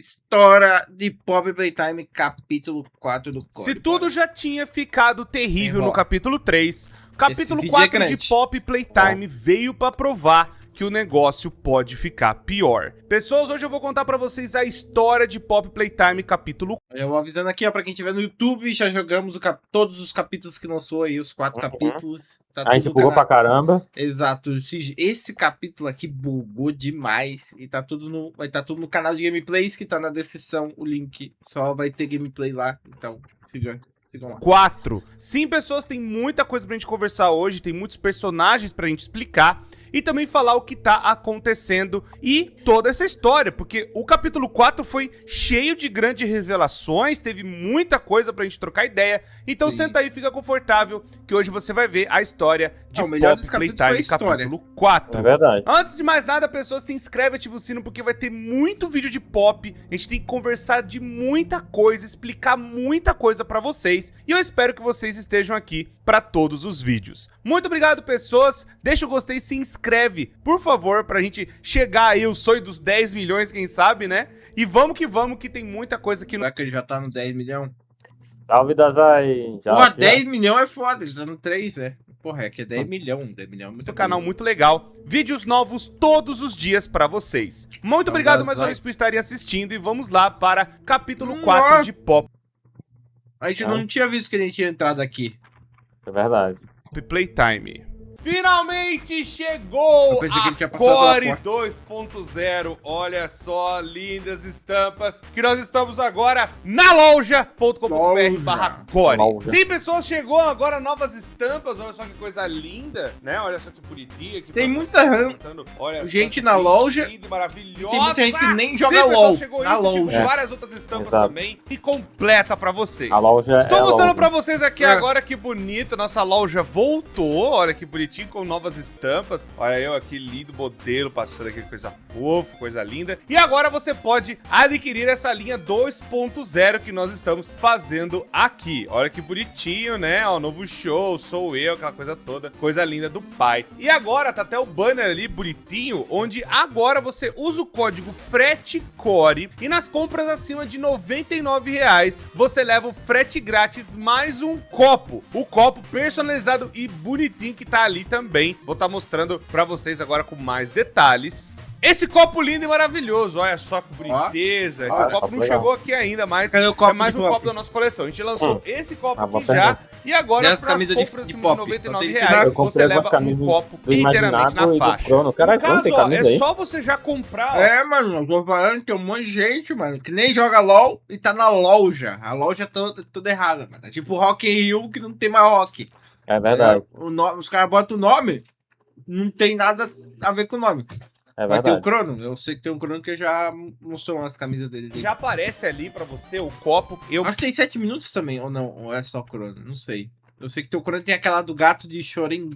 História de Poppy Playtime, capítulo 4 do código. Se tudo já tinha ficado terrível no capítulo 3, o capítulo vídeo 4 é de grande. Poppy Playtime veio pra provar que o negócio pode ficar pior. Pessoas, hoje eu vou contar pra vocês a história de Poppy Playtime capítulo 4. Eu vou avisando aqui, ó, pra quem estiver no YouTube, já jogamos todos os capítulos que lançou aí, os 4 capítulos. Tá A gente bugou pra caramba. Exato, esse capítulo aqui bugou demais e tá tudo vai estar tudo no canal de gameplays que tá na descrição, o link, só vai ter gameplay lá, então sigam lá. 4. Sim, pessoas, tem muita coisa pra gente conversar hoje, tem muitos personagens pra gente explicar e também falar o que tá acontecendo e toda essa história, porque o capítulo 4 foi cheio de grandes revelações, teve muita coisa pra gente trocar ideia, então Sim. senta aí, fica confortável, que hoje você vai ver a história de O melhor Poppy desse capítulo Playtime foi a história. capítulo 4. É verdade. Antes de mais nada, pessoas, se inscreve, ativa o sino, porque vai ter muito vídeo de Pop. A gente tem que conversar de muita coisa, explicar muita coisa pra vocês. E eu espero que vocês estejam aqui pra todos os vídeos. Muito obrigado, pessoas. Deixa o gostei, se inscreve, por favor, pra gente chegar aí o sonho dos 10 milhões, quem sabe, né? E vamos, que tem muita coisa aqui no... Será que ele já tá no 10 milhões? Salve, Dazai. Já, Porra, já. 10 milhões é foda, ele tá no 3, é. Porra, é que é 10 milhões, 10 milhões é muito canal muito legal, vídeos novos todos os dias pra vocês. Muito obrigado mais uma vez por estarem assistindo e vamos lá para capítulo 4 de Poppy A gente não tinha visto que ele tinha entrado aqui. É verdade. Playtime. Finalmente chegou Eu pensei que ele tinha a passado Core pela 2.0. Olha só, lindas estampas que nós estamos agora na loja.com.br/core. Loja. Sim, pessoas, chegou agora novas estampas. Olha só que coisa linda, né? Olha só que bonitinha. Aqui Tem pra muita vocês, ram- mostrando. Olha gente só, na que loja. linda e maravilhosa. Tem muita gente que nem joga Sim, pessoal, LOL chegou na isso, chegou loja. várias outras estampas Exato. também e completa pra vocês. A loja Estou é a mostrando loja. pra vocês aqui É. agora que bonito, nossa loja voltou, olha que bonitinho, com novas estampas. Olha eu aqui, lindo modelo, passando aqui, coisa fofa, coisa linda. E agora você pode adquirir essa linha 2.0 que nós estamos fazendo aqui. Olha que bonitinho, né? Ó, novo show, sou eu, aquela coisa toda, coisa linda do pai. E agora tá até o banner ali, bonitinho, onde agora você usa o código FRETECORE e nas compras acima de R$ 99,00 você leva o frete grátis mais um copo. O copo personalizado e bonitinho que tá ali também. Vou estar mostrando pra vocês agora com mais detalhes. Esse copo lindo e maravilhoso, olha só que boniteza. Ó, O copo não legal. chegou aqui ainda, mas Cadê o copo é mais de um Poppy? copo da nossa coleção. A gente lançou esse copo aqui vou já. pegar. E agora, E as para as camisas de compras acima de Poppy? R$ 99,00, Eu comprei você algumas leva um camisas copo do inteiramente na Imaginato e do faixa. Crono. Caralho, No caso, tem ó, camisa é aí? só você já comprar, ó. É, mano, eu tô falando que tem um monte de gente, mano, que nem joga LOL e tá na loja. A loja tá toda errada, mano. É tipo Rock in Rio que não tem mais rock. É verdade. Os caras botam o nome, não tem nada a ver com o nome. É Vai ter o verdade. Crono, eu sei que tem um Crono que já mostrou umas camisas dele. Já aparece ali pra você o copo. Eu Acho que tem 7 minutos também, ou não, ou é só Crono, não sei. Eu sei que tem o Crono, tem aquela do gato de Chorin,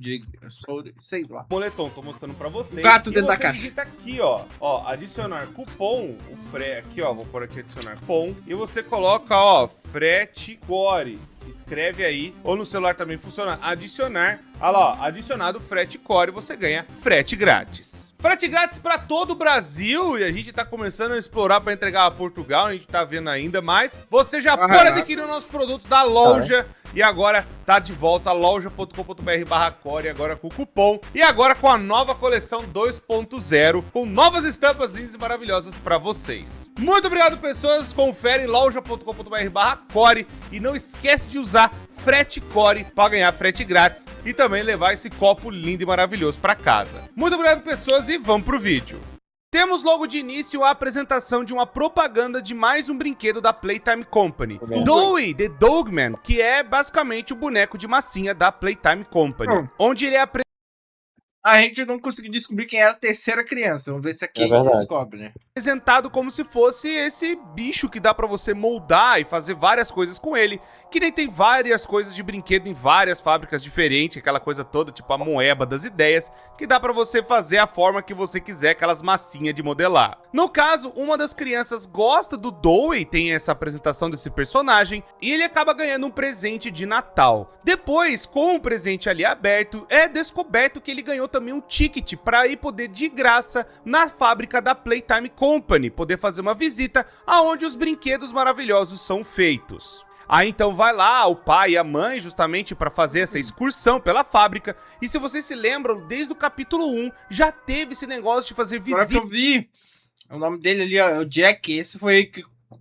sei lá. moletom, tô mostrando pra vocês. O gato E dentro da você caixa. digita aqui, ó, adicionar cupom, o aqui, ó, vou pôr aqui adicionar cupom, e você coloca, ó, frete core, escreve aí, ou no celular também funciona, adicionar, olha lá, ó, adicionado frete core, você ganha frete grátis. Frete grátis pra todo o Brasil, e a gente tá começando a explorar pra entregar a Portugal, a gente tá vendo ainda, mas você já pode adquirir os nossos produtos da loja. E agora tá de volta a loja.com.br/core, agora com o cupom. E agora com a nova coleção 2.0, com novas estampas lindas e maravilhosas pra vocês. Muito obrigado, pessoas. Confere loja.com.br/core e não esquece de usar frete core para ganhar frete grátis e também levar esse copo lindo e maravilhoso pra casa. Muito obrigado, pessoas, e vamos pro vídeo. Temos logo de início a apresentação de uma propaganda de mais um brinquedo da Playtime Company. Doughy, The Dogman, que é basicamente o boneco de massinha da Playtime Company. Onde ele é A gente não conseguiu descobrir quem era a terceira criança. Vamos ver se aqui É a gente verdade. descobre, né? apresentado como se fosse esse bicho que dá pra você moldar e fazer várias coisas com ele, que nem tem várias coisas de brinquedo em várias fábricas diferentes, aquela coisa toda, tipo a moeba das ideias, que dá pra você fazer a forma que você quiser, aquelas massinhas de modelar. No caso, uma das crianças gosta do Doughy, tem essa apresentação desse personagem, e ele acaba ganhando um presente de Natal. Depois, com o presente ali aberto, é descoberto que ele ganhou também um ticket para ir poder de graça na fábrica da Playtime Company, poder fazer uma visita aonde os brinquedos maravilhosos são feitos. Aí então vai lá o pai e a mãe justamente para fazer essa excursão pela fábrica. E se vocês se lembram, desde o capítulo 1 já teve esse negócio de fazer Agora que visita. eu vi, o nome dele ali, ó, é o Jack. Esse foi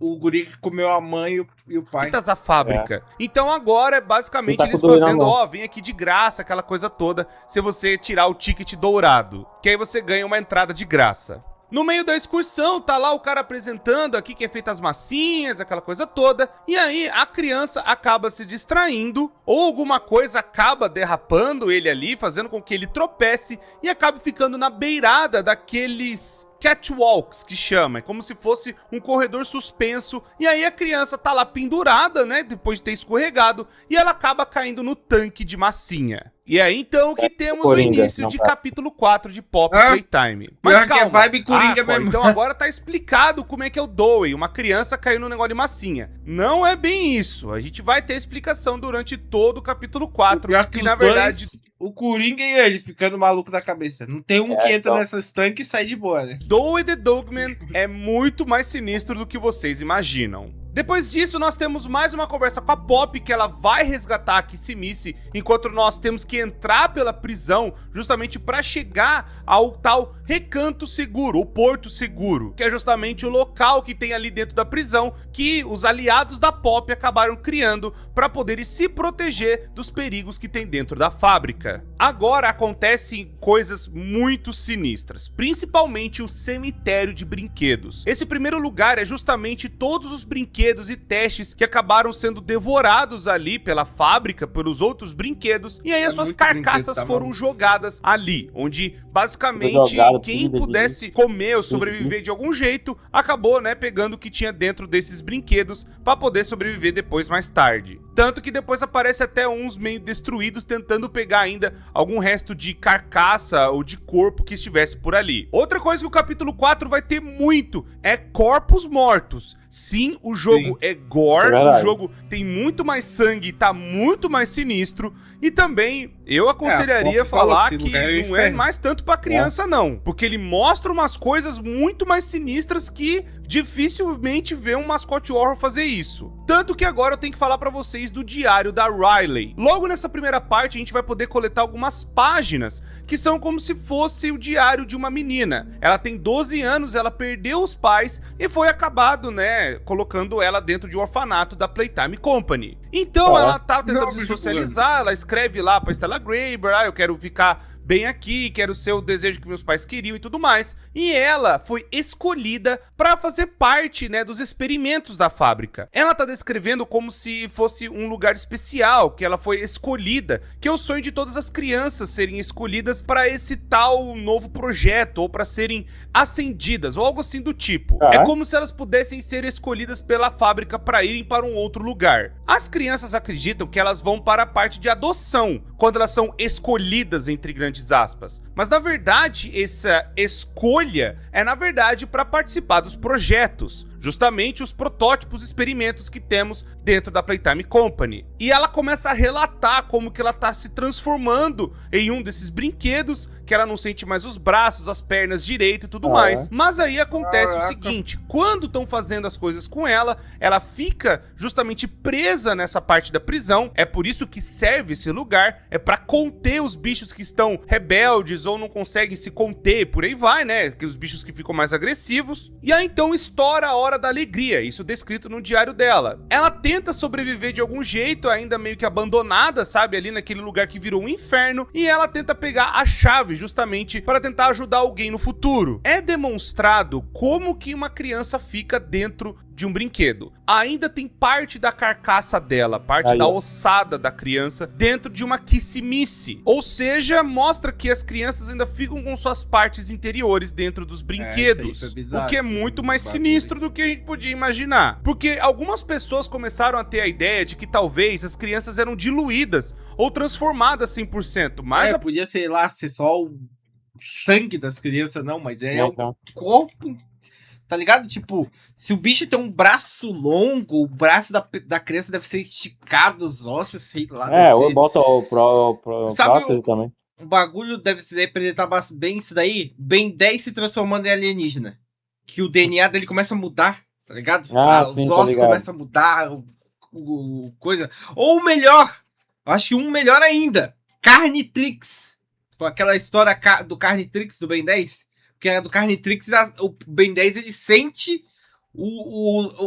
o guri que comeu a mãe e o pai. A fábrica. Então agora é basicamente Tá eles com dois na fazendo, mão. ó, vem aqui de graça, aquela coisa toda, se você tirar o ticket dourado, que aí você ganha uma entrada de graça. No meio da excursão, tá lá o cara apresentando aqui que é feita as massinhas, aquela coisa toda, e aí a criança acaba se distraindo, ou alguma coisa acaba derrapando ele ali, fazendo com que ele tropece e acabe ficando na beirada daqueles catwalks que chama, é como se fosse um corredor suspenso, e aí a criança tá lá pendurada, né, depois de ter escorregado, e ela acaba caindo no tanque de massinha. E aí então que temos Coringa, o início não de tá. capítulo 4 de Pop Ah, Playtime. pior que é vibe Coringa Pô, mesmo. então agora tá explicado como é que é o Dowie, uma criança caiu no negócio de massinha. Não é bem isso, a gente vai ter explicação durante todo o capítulo 4, Pior que que os na verdade... dois, o Coringa e ele ficando maluco da cabeça. Não tem um que entra então. nessas tanques e sai de boa, né? Dowie the Dogman é muito mais sinistro do que vocês imaginam. Depois disso, nós temos mais uma conversa com a Pop, que ela vai resgatar a Kissimice, enquanto nós temos que entrar pela prisão, justamente para chegar ao tal Recanto Seguro, o Porto Seguro, que é justamente o local que tem ali dentro da prisão, que os aliados da Pop acabaram criando para poderem se proteger dos perigos que tem dentro da fábrica. Agora acontecem coisas muito sinistras, principalmente o cemitério de brinquedos. Esse primeiro lugar é justamente todos os brinquedos e testes que acabaram sendo devorados ali pela fábrica, pelos outros brinquedos, e aí as suas muito brinquedo, carcaças tá foram maluco. jogadas ali, onde basicamente Jogado, quem tudo, pudesse comer ou sobreviver de algum jeito, acabou, né, pegando o que tinha dentro desses brinquedos para poder sobreviver depois mais tarde. Tanto que depois aparece até uns meio destruídos tentando pegar ainda algum resto de carcaça ou de corpo que estivesse por ali. Outra coisa que o capítulo 4 vai ter muito é corpos mortos. Sim, o jogo é gore, É o verdade. jogo tem muito mais sangue, tá muito mais sinistro. E também eu aconselharia a Pop falou falar que esse que lugar é o não é inferno. mais tanto pra criança não, porque ele mostra umas coisas muito mais sinistras que dificilmente vê um mascote horror fazer isso. Tanto que agora eu tenho que falar pra vocês do diário da Riley. Logo nessa primeira parte a gente vai poder coletar algumas páginas que são como se fosse o diário de uma menina. Ela tem 12 anos, ela perdeu os pais e foi acabado, né, colocando ela dentro de um orfanato da Playtime Company. Então ela tá tentando se socializar, ela escreve lá pra Stella Graber, eu quero ficar bem aqui, quero ser o desejo que meus pais queriam e tudo mais. E ela foi escolhida para fazer parte, né, dos experimentos da fábrica. Ela tá descrevendo como se fosse um lugar especial, que ela foi escolhida, que é o sonho de todas as crianças serem escolhidas para esse tal novo projeto, ou para serem ascendidas, ou algo assim do tipo. Ah. É como se elas pudessem ser escolhidas pela fábrica para irem para um outro lugar. As crianças acreditam que elas vão para a parte de adoção, quando elas são escolhidas, entre grandes aspas. Mas na verdade, essa escolha é na verdade para participar dos projetos, justamente os protótipos e experimentos que temos dentro da Playtime Company. E ela começa a relatar como que ela tá se transformando em um desses brinquedos, que ela não sente mais os braços, as pernas direito e tudo mais. Mas aí acontece o seguinte, quando estão fazendo as coisas com ela, ela fica justamente presa nessa parte da prisão. É por isso que serve esse lugar, é para conter os bichos que estão rebeldes ou não conseguem se conter, por aí vai, né? Aqueles bichos que ficam mais agressivos. E aí então estoura a hora da alegria, isso descrito no diário dela. Ela tenta sobreviver de algum jeito, ainda meio que abandonada, sabe? Ali naquele lugar que virou um inferno, e ela tenta pegar a chave justamente para tentar ajudar alguém no futuro. É demonstrado como que uma criança fica dentro de um brinquedo. Ainda tem parte da carcaça dela, parte da ossada da criança dentro de uma Kissimice. Ou seja, mostra que as crianças ainda ficam com suas partes interiores dentro dos brinquedos. isso é bizarro, o que é muito mais sinistro do que a gente podia imaginar. Porque algumas pessoas começaram a ter a ideia de que talvez as crianças eram diluídas ou transformadas 100%. Mas podia, sei lá, ser só o sangue das crianças, não, mas é o Então, corpo. Tá ligado? Tipo, se o bicho tem um braço longo, o braço da criança deve ser esticado, os ossos, sei lá. deve ou ser... bota o Sabe prótese também. o bagulho deve se representar bem isso daí. Ben 10 se transformando em alienígena. Que o DNA dele começa a mudar, tá ligado? Os sim, tô ossos ligado. começam a mudar, coisa. Ou melhor, eu acho que melhor ainda, Carnitrix. Tipo, aquela história do Carnitrix do Ben 10. Porque a do Carnitrix, o Ben 10 ele sente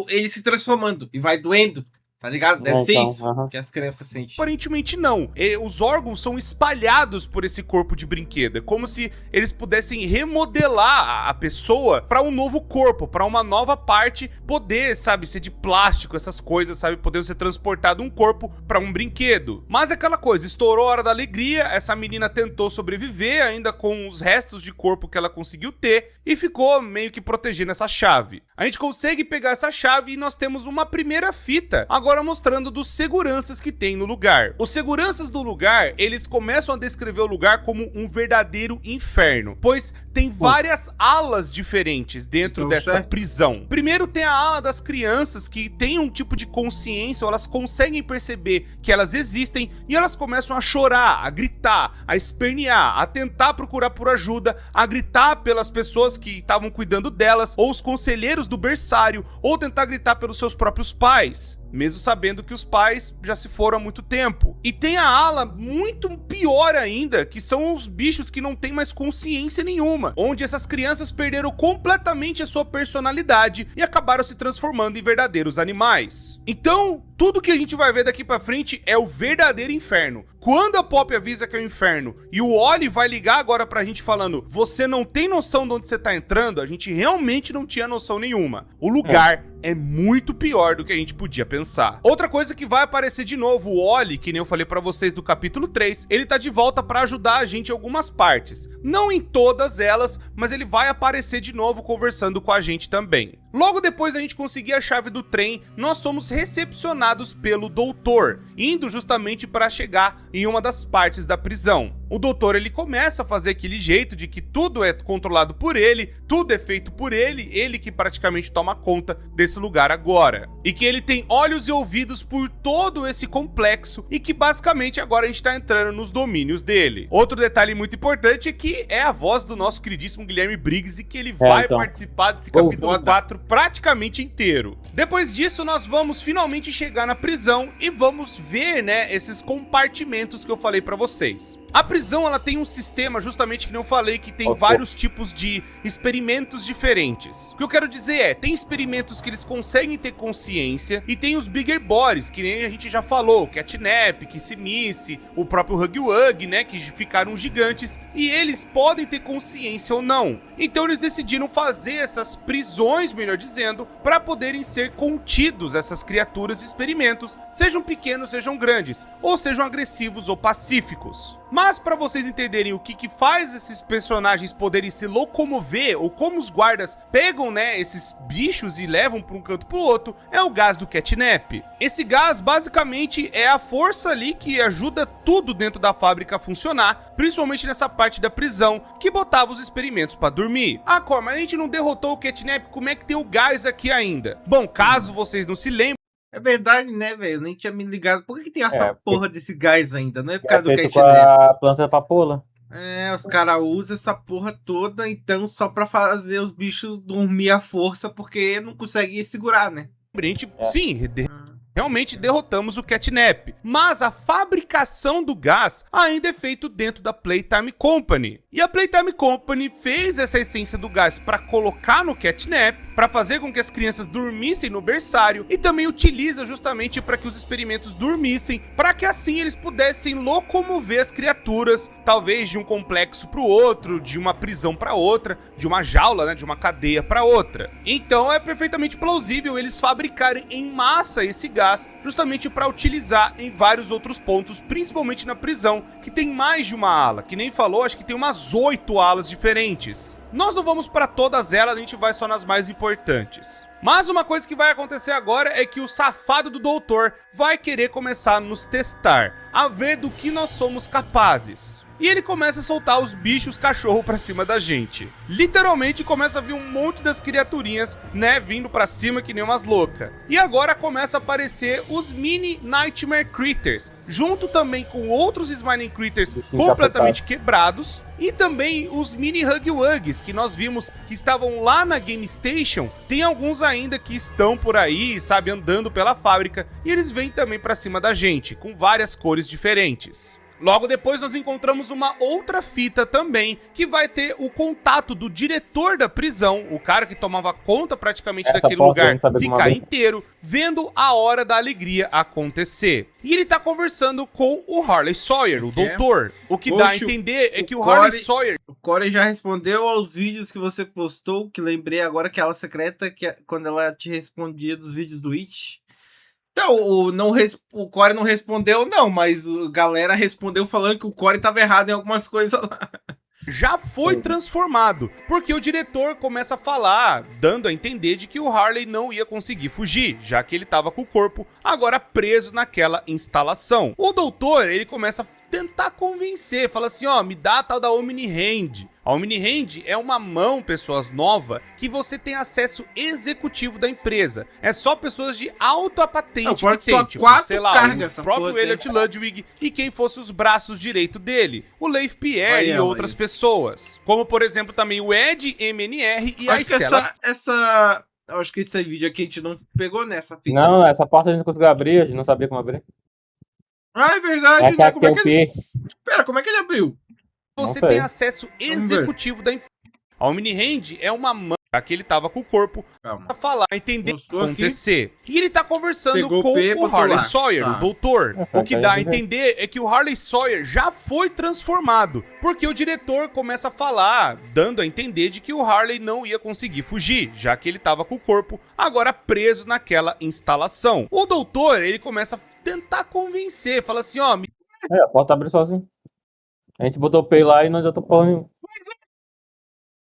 ele se transformando e vai doendo. Tá ligado? Deve ser Então, isso que as crianças sentem. Aparentemente não. Os órgãos são espalhados por esse corpo de brinquedo. É como se eles pudessem remodelar a pessoa para um novo corpo, para uma nova parte, poder, sabe, ser de plástico, essas coisas, sabe, poder ser transportado um corpo para um brinquedo. Mas é aquela coisa, estourou a hora da alegria, essa menina tentou sobreviver ainda com os restos de corpo que ela conseguiu ter e ficou meio que protegendo essa chave. A gente consegue pegar essa chave e nós temos uma primeira fita, agora mostrando dos seguranças que tem no lugar. Os seguranças do lugar, eles começam a descrever o lugar como um verdadeiro inferno, pois tem várias alas diferentes dentro desta prisão. Primeiro tem a ala das crianças que tem um tipo de consciência, ou elas conseguem perceber que elas existem e elas começam a chorar, a gritar, a espernear, a tentar procurar por ajuda, a gritar pelas pessoas que estavam cuidando delas, ou os conselheiros do berçário, ou tentar gritar pelos seus próprios pais, mesmo sabendo que os pais já se foram há muito tempo. E tem a ala muito pior ainda, que são os bichos que não têm mais consciência nenhuma, onde essas crianças perderam completamente a sua personalidade e acabaram se transformando em verdadeiros animais. Então, tudo que a gente vai ver daqui pra frente é o verdadeiro inferno. Quando a Poppy avisa que é o inferno e o Wally vai ligar agora pra gente falando: você não tem noção de onde você tá entrando, a gente realmente não tinha noção nenhuma. O lugar é muito pior do que a gente podia pensar. Outra coisa que vai aparecer de novo, o Wally, que nem eu falei pra vocês do capítulo 3, ele tá de volta pra ajudar a gente em algumas partes. Não em todas elas, mas ele vai aparecer de novo conversando com a gente também. Logo depois da gente conseguir a chave do trem, nós somos recepcionados pelo doutor, indo justamente para chegar em uma das partes da prisão. O doutor, ele começa a fazer aquele jeito de que tudo é controlado por ele, tudo é feito por ele que praticamente toma conta desse lugar agora. E que ele tem olhos e ouvidos por todo esse complexo e que basicamente agora a gente tá entrando nos domínios dele. Outro detalhe muito importante é que é a voz do nosso queridíssimo Guilherme Briggs e que ele vai participar desse capítulo 4 praticamente inteiro. Depois disso, nós vamos finalmente chegar na prisão e vamos ver, né, esses compartimentos que eu falei pra vocês. A prisão, ela tem um sistema, justamente que eu falei, que tem vários tipos de experimentos diferentes. O que eu quero dizer é, tem experimentos que eles conseguem ter consciência e tem os Bigger Bodies, que nem a gente já falou, Catnap, Kissimiss, o próprio Huggy Wuggy, né, que ficaram gigantes, e eles podem ter consciência ou não. Então eles decidiram fazer essas prisões, melhor dizendo, para poderem ser contidos essas criaturas e experimentos, sejam pequenos, sejam grandes, ou sejam agressivos ou pacíficos. Mas para vocês entenderem o que faz esses personagens poderem se locomover, ou como os guardas pegam, né, esses bichos e levam para um canto pro outro, é o gás do Catnap. Esse gás basicamente é a força ali que ajuda tudo dentro da fábrica a funcionar, principalmente nessa parte da prisão, que botava os experimentos para dormir. Ah, Cor, mas a gente não derrotou o Catnap, como é que tem o gás aqui ainda? Bom, caso vocês não se lembrem, é verdade, né, velho? Eu nem tinha me ligado. Por que tem essa porra desse gás ainda? Não é por causa do Catnap? Com a planta papoula. É, os caras usam essa porra toda, então, só pra fazer os bichos dormir à força, porque não conseguem segurar, né? Sim, realmente derrotamos o Catnap, mas a fabricação do gás ainda é feito dentro da Playtime Company. E a Playtime Company fez essa essência do gás para colocar no Catnap, para fazer com que as crianças dormissem no berçário, e também utiliza justamente para que os experimentos dormissem, para que assim eles pudessem locomover as criaturas, talvez de um complexo para o outro, de uma prisão para outra, de uma jaula, né, de uma cadeia para outra. Então é perfeitamente plausível eles fabricarem em massa esse gás, justamente para utilizar em vários outros pontos, principalmente na prisão, que tem mais de uma ala, que nem falou, acho que tem umas 8 alas diferentes. Nós não vamos para todas elas, a gente vai só nas mais importantes. Mas uma coisa que vai acontecer agora é que o safado do doutor vai querer começar a nos testar, a ver do que nós somos capazes. E ele começa a soltar os bichos cachorro pra cima da gente. Literalmente começa a vir um monte das criaturinhas, né, vindo pra cima que nem umas loucas. E agora começa a aparecer os mini Nightmare Critters, junto também com outros Smiling Critters completamente quebrados. E também os mini Huggy Wuggies, que nós vimos que estavam lá na Game Station. Tem alguns ainda que estão por aí, sabe, andando pela fábrica. E eles vêm também pra cima da gente, com várias cores diferentes. Logo depois nós encontramos uma outra fita também, que vai ter o contato do diretor da prisão, o cara que tomava conta praticamente daquele lugar, ficar inteiro, vendo a hora da alegria acontecer. E ele tá conversando com o Harley Sawyer, o doutor. O que dá a entender é que o Harley Sawyer... O Corey já respondeu aos vídeos que você postou, que lembrei agora aquela secreta, que quando ela te respondia dos vídeos do It. Então, o Corey não respondeu, não, mas a galera respondeu falando que o Corey tava errado em algumas coisas lá. Já foi transformado, porque o diretor começa a falar, dando a entender de que o Harley não ia conseguir fugir, já que ele tava com o corpo agora preso naquela instalação. O doutor, ele começa a tentar convencer, fala assim, ó, me dá a tal da Omni Hand. A Omni Hand é uma mão, pessoas, nova, que você tem acesso executivo da empresa. É só pessoas de alta patente que tem, tipo, sei lá, o próprio Elliot Ludwig e quem fosse os braços direito dele, o Leif Pierre e outras pessoas. Como, por exemplo, também o Ed MNR e a Stella. Eu acho que esse vídeo aqui a gente não pegou nessa fita. Não, essa porta a gente não conseguiu abrir, a gente não sabia como abrir. Ah, é verdade, né? Como é que ele... Pera, como é que ele abriu? Você tem acesso executivo da empresa. A Omni Hand é uma mão que ele tava com o corpo pra falar, entender o que acontecer. E ele tá conversando com o Harley Sawyer, o doutor. O que dá a entender é que o Harley Sawyer já foi transformado, porque o diretor começa a falar, dando a entender de que o Harley não ia conseguir fugir, já que ele tava com o corpo agora preso naquela instalação. O doutor, ele começa a tentar convencer, fala assim, ó... a porta abriu sozinho. A gente botou o P lá e não adiantou porra nenhuma.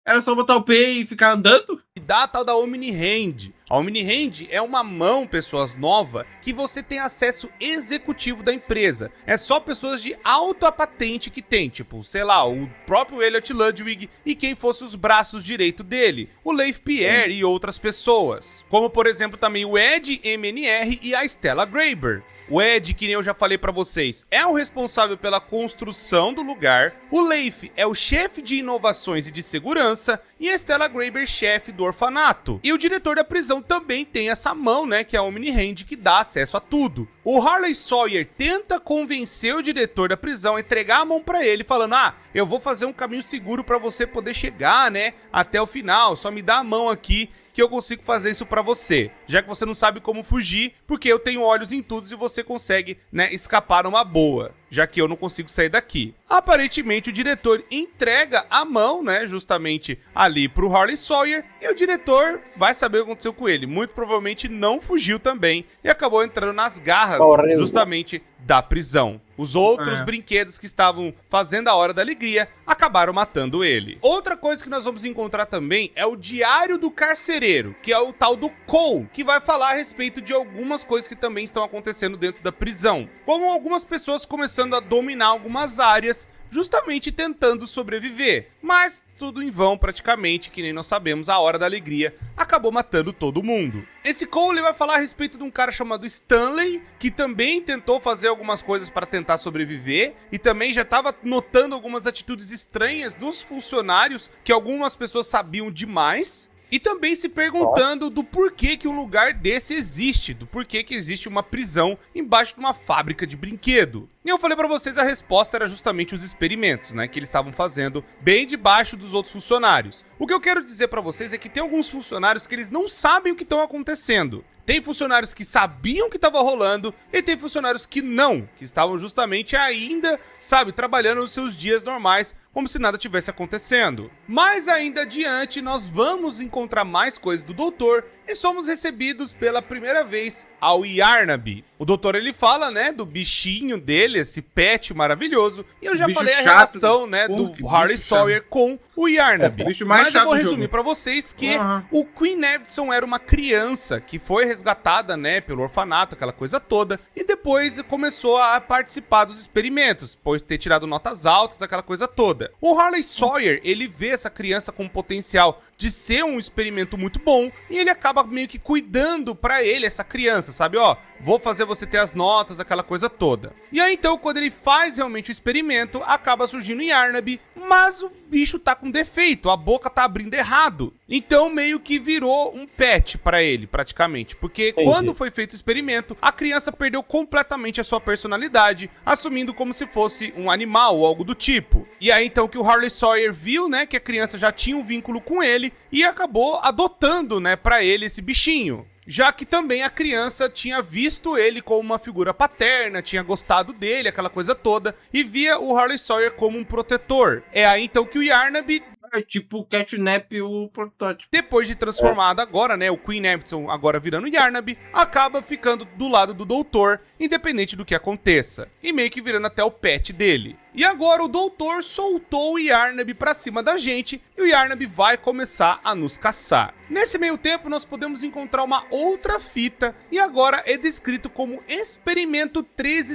Era só botar o P e ficar andando? E dá a tal da Omni Hand. A Omni Hand é uma mão, pessoas, nova, que você tem acesso executivo da empresa. É só pessoas de alta patente que tem, tipo, sei lá, o próprio Elliot Ludwig e quem fosse os braços direito dele, o Leif Pierre e outras pessoas. Como, por exemplo, também o Ed MNR e a Stella Graber. O Ed, que nem eu já falei pra vocês, é o responsável pela construção do lugar. O Leif é o chefe de inovações e de segurança. E a Stella Graber, chefe do orfanato. E o diretor da prisão também tem essa mão, né, que é a Omni Hand, que dá acesso a tudo. O Harley Sawyer tenta convencer o diretor da prisão a entregar a mão pra ele, falando, ah, eu vou fazer um caminho seguro pra você poder chegar, né, até o final, só me dá a mão aqui que eu consigo fazer isso pra você, já que você não sabe como fugir, porque eu tenho olhos em tudo e você consegue, né, escapar numa boa, já que eu não consigo sair daqui. Aparentemente o diretor entrega a mão, né, justamente ali pro Harley Sawyer, e o diretor vai saber o que aconteceu com ele, muito provavelmente não fugiu também, e acabou entrando nas garras, justamente, da prisão. Os outros brinquedos que estavam fazendo a hora da alegria acabaram matando ele. Outra coisa que nós vamos encontrar também é o diário do carcereiro, que é o tal do Cole, que vai falar a respeito de algumas coisas que também estão acontecendo dentro da prisão. Como algumas pessoas começando a dominar algumas áreas, justamente tentando sobreviver. Mas tudo em vão praticamente, que nem nós sabemos, a hora da alegria acabou matando todo mundo. Esse Cole vai falar a respeito de um cara chamado Stanley, que também tentou fazer algumas coisas para tentar sobreviver, e também já estava notando algumas atitudes estranhas dos funcionários, que algumas pessoas sabiam demais. E também se perguntando do porquê que um lugar desse existe, do porquê que existe uma prisão embaixo de uma fábrica de brinquedo. E eu falei pra vocês, a resposta era justamente os experimentos, né, que eles estavam fazendo bem debaixo dos outros funcionários. O que eu quero dizer pra vocês é que tem alguns funcionários que eles não sabem o que estão acontecendo. Tem funcionários que sabiam o que estava rolando e tem funcionários que não, que estavam justamente ainda, sabe, trabalhando nos seus dias normais, como se nada tivesse acontecendo. Mas ainda adiante nós vamos encontrar mais coisas do doutor e somos recebidos pela primeira vez ao Yarnab. O doutor, ele fala, né, do bichinho dele, esse pet maravilhoso, e eu já Bicho falei a chato, relação, né, porra, que do Harley bicho Sawyer com o Yarnab. bicho mais Mas eu chato vou do resumir jogo. pra vocês que Uhum. o Queen Evidson era uma criança que foi resgatada, né, pelo orfanato, aquela coisa toda, e depois começou a participar dos experimentos, pois ter tirado notas altas, aquela coisa toda. O Harley Sawyer, ele vê essa criança com potencial de ser um experimento muito bom, e ele acaba meio que cuidando pra ele, essa criança, sabe? Ó, vou fazer você ter as notas, aquela coisa toda. E aí então, quando ele faz realmente o experimento, acaba surgindo o Yarnab, mas o bicho tá com defeito, a boca tá abrindo errado. Então meio que virou um pet pra ele, praticamente. Porque Entendi. quando foi feito o experimento, a criança perdeu completamente a sua personalidade, assumindo como se fosse um animal ou algo do tipo. E aí então que o Harley Sawyer viu, né, que a criança já tinha um vínculo com ele e acabou adotando, né, pra ele esse bichinho. Já que também a criança tinha visto ele como uma figura paterna, tinha gostado dele, aquela coisa toda, e via o Harley Sawyer como um protetor. É aí então que o Yarnab, É tipo o Catnap, o protótipo. depois de transformado agora, né, o Queen Evidson agora virando Yarnab, acaba ficando do lado do doutor, independente do que aconteça, e meio que virando até o pet dele. E agora o doutor soltou o Yarnab pra cima da gente, e o Yarnab vai começar a nos caçar. Nesse meio tempo, nós podemos encontrar uma outra fita, e agora é descrito como Experimento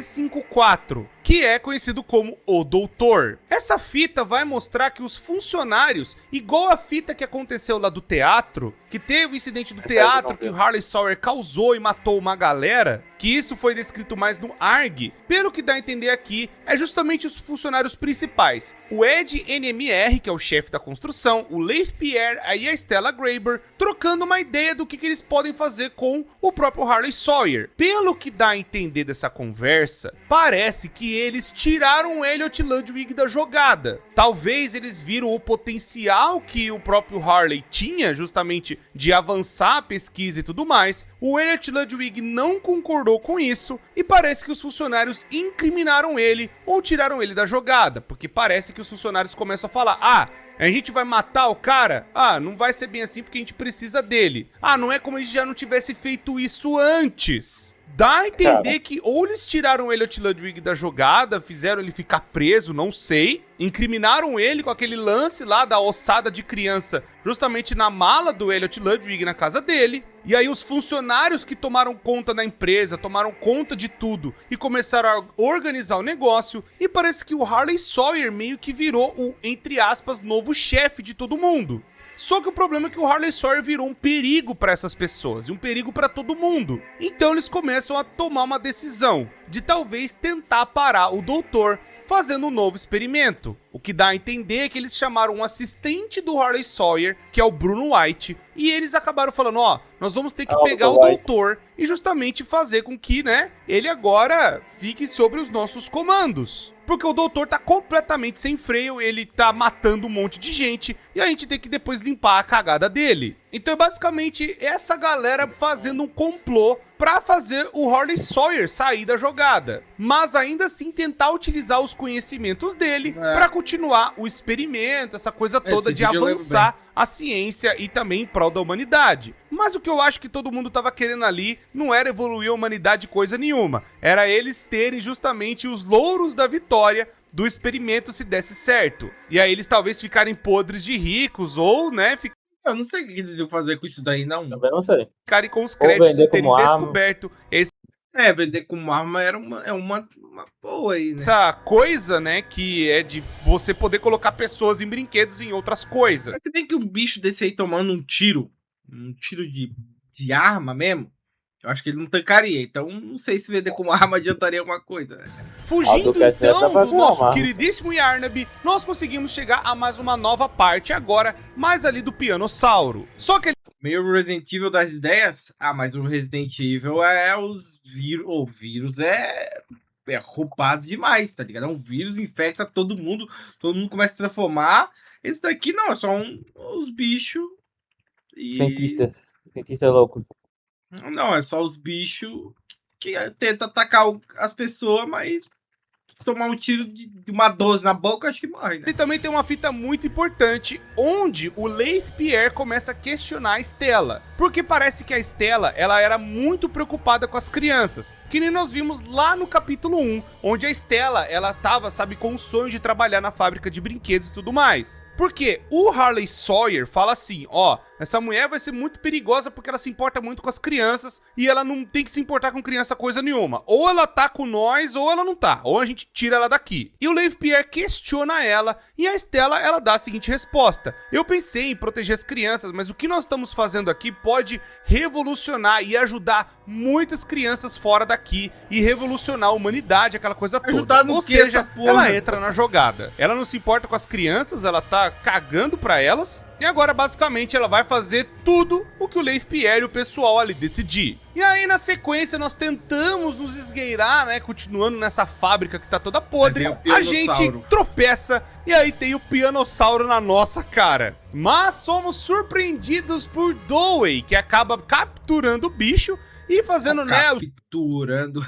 1354, que é conhecido como o Doutor. Essa fita vai mostrar que os funcionários, igual a fita que aconteceu lá do teatro, que teve o incidente do teatro que o Harley Sawyer causou e matou uma galera, que isso foi descrito mais no ARG, pelo que dá a entender aqui, é justamente os funcionários principais. O Ed NMR, que é o chefe da construção, o Leif Pierre e a Stella Graeber, trocando uma ideia do que eles podem fazer com o próprio Harley Sawyer. Pelo que dá a entender dessa conversa, parece que eles tiraram o Elliot Ludwig da jogada. Talvez eles viram o potencial que o próprio Harley tinha, justamente de avançar a pesquisa e tudo mais. O Elliot Ludwig não concordou com isso e parece que os funcionários incriminaram ele ou tiraram ele da jogada, porque parece que os funcionários começam a falar: ah, a gente vai matar o cara? Ah, não vai ser bem assim porque a gente precisa dele. Ah, não é como a gente já não tivesse feito isso antes. Dá a entender que ou eles tiraram o Elliot Ludwig da jogada, fizeram ele ficar preso, não sei. Incriminaram ele com aquele lance lá da ossada de criança, justamente na mala do Elliot Ludwig na casa dele. E aí os funcionários que tomaram conta da empresa, tomaram conta de tudo e começaram a organizar o negócio. E parece que o Harley Sawyer meio que virou o, entre aspas, novo chefe de todo mundo. Só que o problema é que o Harley Sawyer virou um perigo para essas pessoas e um perigo para todo mundo. Então eles começam a tomar uma decisão de talvez tentar parar o doutor fazendo um novo experimento. O que dá a entender é que eles chamaram um assistente do Harley Sawyer, que é o Bruno White, e eles acabaram falando: ó, nós vamos ter que pegar o doutor e justamente fazer com que, né, ele agora fique sobre os nossos comandos. Porque o doutor tá completamente sem freio, ele tá matando um monte de gente e a gente tem que depois limpar a cagada dele. Então é basicamente essa galera fazendo um complô pra fazer o Harley Sawyer sair da jogada. Mas ainda assim tentar utilizar os conhecimentos dele pra continuar o experimento, essa coisa toda de avançar a ciência e também em prol da humanidade. Mas o que eu acho que todo mundo tava querendo ali não era evoluir a humanidade coisa nenhuma. Era eles terem justamente os louros da vitória do experimento se desse certo. E aí eles talvez ficarem podres de ricos ou, né, Eu não sei o que eles iam fazer com isso daí, não. Também não sei. ficarem com os créditos vender de terem como arma. descoberto É, vender como arma era uma boa aí, né? essa coisa, né, que é de você poder colocar pessoas em brinquedos em outras coisas. Mas se bem que um bicho desse aí tomando um tiro de arma mesmo, eu acho que ele não tancaria. Então, não sei se vender como arma adiantaria alguma coisa. Fugindo Cat então tá do fazendo nosso uma. queridíssimo Yarnab, nós conseguimos chegar a mais uma nova parte agora, mais ali do Pianossauro. Só que Meio Resident Evil das ideias. Ah, mas o Resident Evil é os vírus. O vírus é roubado demais, tá ligado? É um vírus, infecta todo mundo começa a transformar. Esse daqui não, é só os bichos. E... Cientistas loucos. Não, é só os bichos que tentam atacar as pessoas, mas tomar um tiro de uma 12 na boca, acho que morre, né? E também tem uma fita muito importante, onde o Leif Pierre começa a questionar a Stella. Porque parece que a Stella, ela era muito preocupada com as crianças. Que nem nós vimos lá no capítulo 1, onde a Stella, ela tava, sabe, com o sonho de trabalhar na fábrica de brinquedos e tudo mais. Porque o Harley Sawyer fala assim, ó, essa mulher vai ser muito perigosa porque ela se importa muito com as crianças e ela não tem que se importar com criança coisa nenhuma. Ou ela tá com nós ou ela não tá, ou a gente tira ela daqui. E o Leif Pierre questiona ela e a Stella, ela dá a seguinte resposta: eu pensei em proteger as crianças, mas o que nós estamos fazendo aqui pode revolucionar e ajudar muitas crianças fora daqui e revolucionar a humanidade, aquela coisa toda. Ou seja, ela entra na jogada. Ela não se importa com as crianças, ela tá cagando pra elas. E agora, basicamente, ela vai fazer tudo o que o Leif Pierre e o pessoal ali decidir. E aí, na sequência, nós tentamos nos esgueirar, né? Continuando nessa fábrica que tá toda podre. A gente tropeça e aí tem o Pianossauro na nossa cara. Mas somos surpreendidos por Dowey, que acaba capturando o bicho e fazendo, né? Capturando.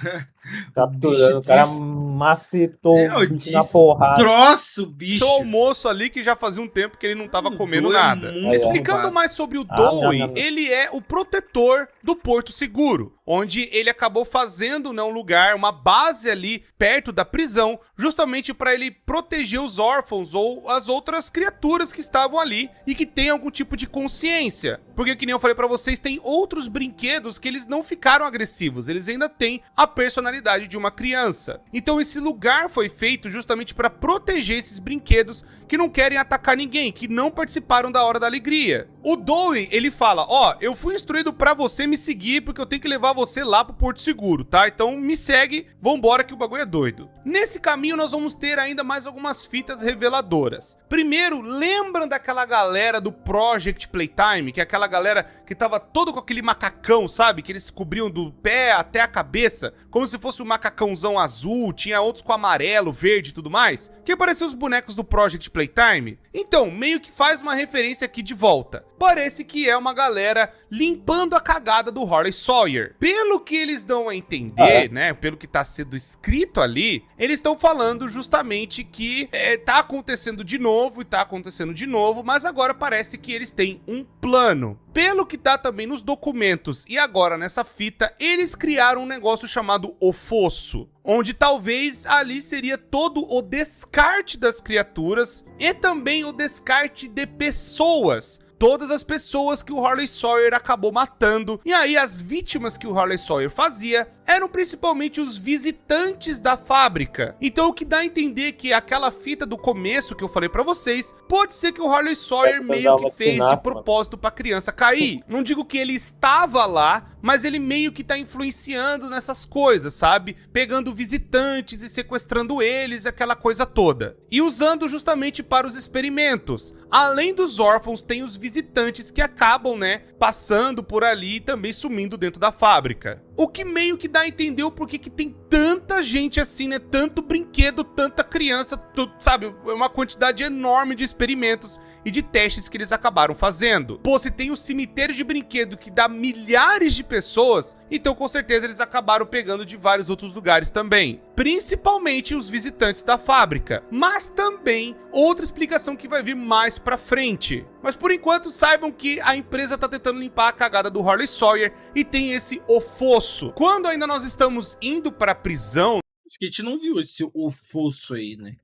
Capturando, o cara macetou o bicho na porrada. Troço, bicho. Seu almoço ali que já fazia um tempo que ele não tava comendo nada. Explicando mais sobre o Dowey, ele é o protetor do Porto Seguro, onde ele acabou fazendo, né, um lugar, uma base ali perto da prisão, justamente para ele proteger os órfãos ou as outras criaturas que estavam ali e que tem algum tipo de consciência. Porque, que nem eu falei para vocês, tem outros brinquedos que eles não ficaram agressivos, eles ainda têm a personalidade de uma criança. Então esse lugar foi feito justamente para proteger esses brinquedos que não querem atacar ninguém, que não participaram da Hora da Alegria. O Dowey, ele fala, ó, eu fui instruído para você me seguir porque eu tenho que levar você lá pro Porto Seguro, tá? Então me segue, vambora que o bagulho é doido. Nesse caminho nós vamos ter ainda mais algumas fitas reveladoras. Primeiro, lembram daquela galera do Project Playtime, que é aquela galera que tava todo com aquele macacão, sabe? Que eles cobriam do pé até a cabeça, como se fosse um macacãozão azul, tinha outros com amarelo, verde e tudo mais, que pareciam os bonecos do Project Playtime. Então, meio que faz uma referência aqui de volta. Parece que é uma galera limpando a cagada do Harley Sawyer. Pelo que eles dão a entender, né, pelo que tá sendo escrito ali, eles estão falando justamente que tá acontecendo de novo e tá acontecendo de novo, mas agora parece que eles têm um plano. Pelo que tá também nos documentos e agora nessa fita, eles criaram um negócio chamado O Fosso, onde talvez ali seria todo o descarte das criaturas e também o descarte de pessoas. Todas as pessoas que o Harley Sawyer acabou matando. E aí as vítimas que o Harley Sawyer fazia eram principalmente os visitantes da fábrica. Então o que dá a entender que aquela fita do começo que eu falei pra vocês, pode ser que o Harley Sawyer meio que fez de propósito pra criança cair. Não digo que ele estava lá, mas ele meio que tá influenciando nessas coisas, sabe? Pegando visitantes e sequestrando eles, aquela coisa toda. E usando justamente para os experimentos. Além dos órfãos, tem os visitantes que acabam, né, passando por ali e também sumindo dentro da fábrica. O que meio que dá a entender o porquê que tem tanta gente assim, né? Tanto brinquedo, tanta criança, tudo, sabe? É uma quantidade enorme de experimentos e de testes que eles acabaram fazendo. Pô, se tem um cemitério de brinquedo que dá milhares de pessoas, então com certeza eles acabaram pegando de vários outros lugares também. Principalmente os visitantes da fábrica. Mas também outra explicação que vai vir mais pra frente. Mas por enquanto saibam que a empresa tá tentando limpar a cagada do Harley Sawyer e tem esse O Fosso. Quando ainda nós estamos indo pra prisão... Acho que a gente não viu esse O Fosso aí, né?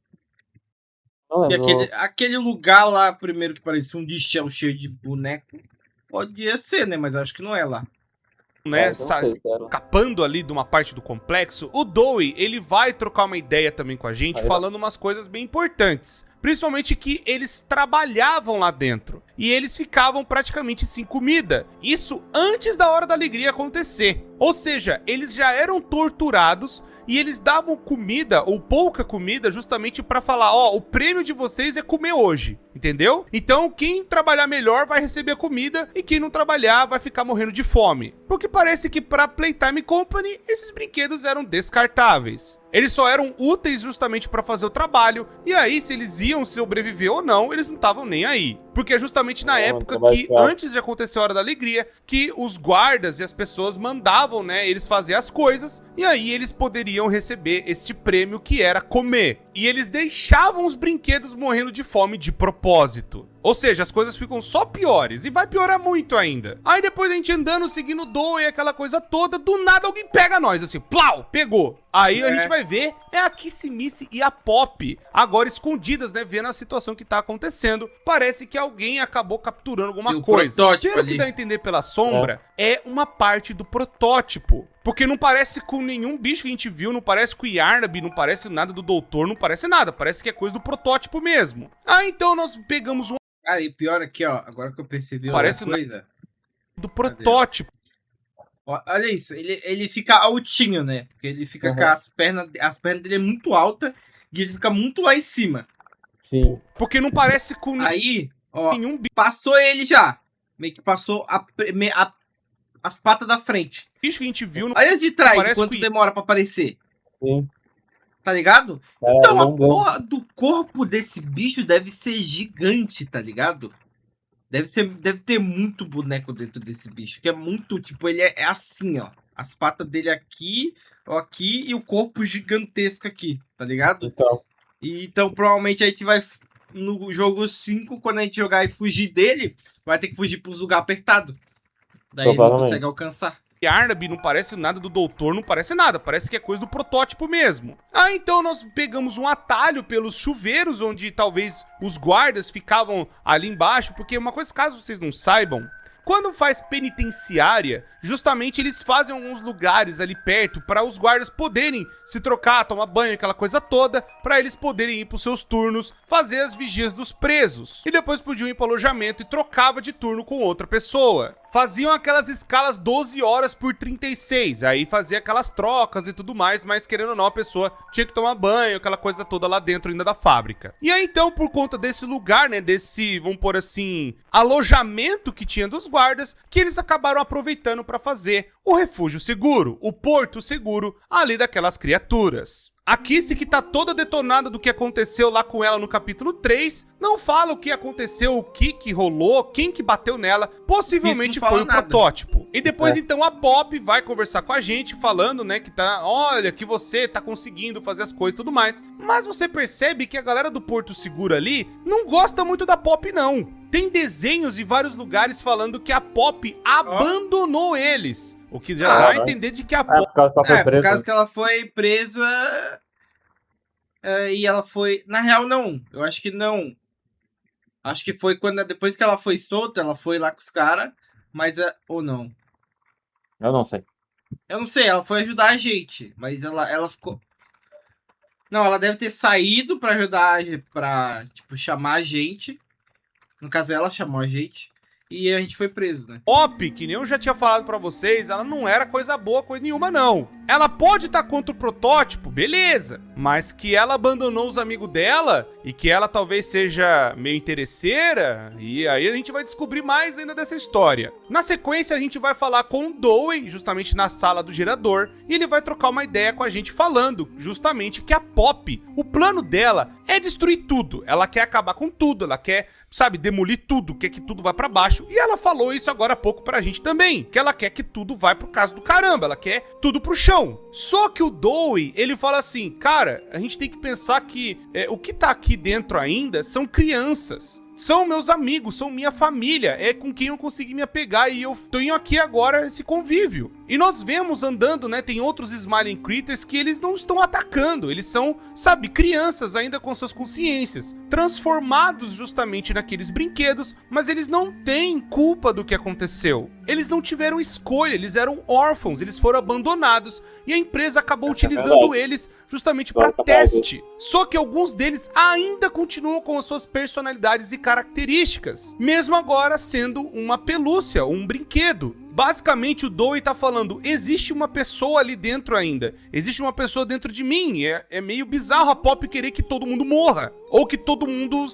Não, Aquele lugar lá, primeiro, que parecia um lixão cheio de boneco, podia ser, né? Mas acho que não é lá. Né, escapando ali de uma parte do complexo, o Dowey, ele vai trocar uma ideia também com a gente, falando umas coisas bem importantes. Principalmente que eles trabalhavam lá dentro. E eles ficavam praticamente sem comida. Isso antes da Hora da Alegria acontecer. Ou seja, eles já eram torturados e eles davam comida, ou pouca comida, justamente pra falar, ó, o prêmio de vocês é comer hoje. entendeu? Então quem trabalhar melhor vai receber comida e quem não trabalhar vai ficar morrendo de fome. Porque parece que pra Playtime Company esses brinquedos eram descartáveis. Eles só eram úteis justamente para fazer o trabalho, e aí se eles iam sobreviver ou não, eles não estavam nem aí. Porque é justamente na época que, antes de acontecer a Hora da Alegria, que os guardas e as pessoas mandavam, né, eles fazer as coisas, e aí eles poderiam receber este prêmio que era comer. E eles deixavam os brinquedos morrendo de fome de propósito. Ou seja, as coisas ficam só piores, e vai piorar muito ainda. Aí depois a gente andando, seguindo o Doe e aquela coisa toda, do nada alguém pega nós, assim, plau, pegou. Aí a gente vai ver, é a Kissimiss e a Pop, agora escondidas, né, vendo a situação que tá acontecendo. Parece que alguém acabou capturando alguma coisa. Pelo que dá a entender pela sombra, é uma parte do protótipo. Porque não parece com nenhum bicho que a gente viu, não parece com o Yarnab, não parece nada do doutor, não parece nada. Parece que é coisa do protótipo mesmo. Ah, então nós pegamos um... Cara, e pior aqui, ó, agora que eu percebi parece uma coisa... do protótipo. Ó, olha isso, ele fica altinho, né? Porque ele fica com as pernas dele é muito alta e ele fica muito lá em cima. Sim. Porque não parece com aí, ó, nenhum bicho. Passou ele já. Meio que passou as patas da frente. Bicho que a gente viu. Olha as de trás, quanto demora pra aparecer. Sim. Tá ligado? Então a porra do corpo desse bicho deve ser gigante, tá ligado? Deve ter muito boneco dentro desse bicho. Que é muito, tipo, ele é assim, ó. As patas dele aqui, ó, aqui, e o corpo gigantesco aqui, tá ligado? Então provavelmente a gente vai, no jogo 5, quando a gente jogar e fugir dele, vai ter que fugir pros lugares apertados. Daí ele não consegue alcançar. Yarnab não parece nada do doutor, não parece nada, parece que é coisa do protótipo mesmo. Ah, então nós pegamos um atalho pelos chuveiros, onde talvez os guardas ficavam ali embaixo, porque uma coisa, caso vocês não saibam, quando faz penitenciária, justamente eles fazem alguns lugares ali perto para os guardas poderem se trocar, tomar banho, aquela coisa toda, para eles poderem ir para os seus turnos, fazer as vigias dos presos. E depois podiam ir para o alojamento e trocava de turno com outra pessoa. Faziam aquelas escalas 12 horas por 36, aí fazia aquelas trocas e tudo mais, mas querendo ou não, a pessoa tinha que tomar banho, aquela coisa toda lá dentro ainda da fábrica. E aí então, por conta desse lugar, né, desse, vamos pôr assim, alojamento que tinha dos guardas, que eles acabaram aproveitando para fazer o refúgio seguro, o porto seguro ali daquelas criaturas. A Kissy, que tá toda detonada do que aconteceu lá com ela no capítulo 3, não fala o que aconteceu, o que rolou, quem que bateu nela, possivelmente foi o protótipo. E depois então a Pop vai conversar com a gente falando, né, que tá, olha, que você tá conseguindo fazer as coisas e tudo mais. Mas você percebe que a galera do Porto Seguro ali não gosta muito da Pop não. Tem desenhos em vários lugares falando que a Pop abandonou eles. O que já dá a entender de que a Pop... por causa que ela foi presa... e ela foi... Na real, não. Eu acho que não. Acho que foi quando... Depois que ela foi solta, ela foi lá com os caras. Mas... ou não. Eu não sei. Eu não sei. Ela foi ajudar a gente. Mas ela ficou... Não, ela deve ter saído pra ajudar... Pra, tipo, chamar a gente. No caso, ela chamou a gente. E a gente foi preso, né? Pop, que nem eu já tinha falado pra vocês, ela não era coisa boa, coisa nenhuma, não. Ela pode estar contra o protótipo, beleza. Mas que ela abandonou os amigos dela e que ela talvez seja meio interesseira, e aí a gente vai descobrir mais ainda dessa história. Na sequência, a gente vai falar com o Doe, justamente na sala do gerador, e ele vai trocar uma ideia com a gente falando justamente que a Pop, o plano dela é destruir tudo. Ela quer acabar com tudo, ela quer, sabe, demolir tudo, quer que tudo vá pra baixo. E ela falou isso agora há pouco pra gente também, que ela quer que tudo vá pro caso do caramba, ela quer tudo pro chão. Só que o Doe, ele fala assim, cara, a gente tem que pensar que o que tá aqui dentro ainda são crianças. São meus amigos, são minha família, é com quem eu consegui me apegar e eu tenho aqui agora esse convívio. E nós vemos andando, né, tem outros Smiling Critters que eles não estão atacando, eles são, sabe, crianças ainda com suas consciências, transformados justamente naqueles brinquedos, mas eles não têm culpa do que aconteceu. Eles não tiveram escolha, eles eram órfãos, eles foram abandonados e a empresa acabou utilizando eles justamente para teste. Só que alguns deles ainda continuam com as suas personalidades e características, mesmo agora sendo uma pelúcia, um brinquedo. Basicamente o Doe tá falando, existe uma pessoa ali dentro ainda, existe uma pessoa dentro de mim, é meio bizarro a Pop querer que todo mundo morra, ou que todo mundo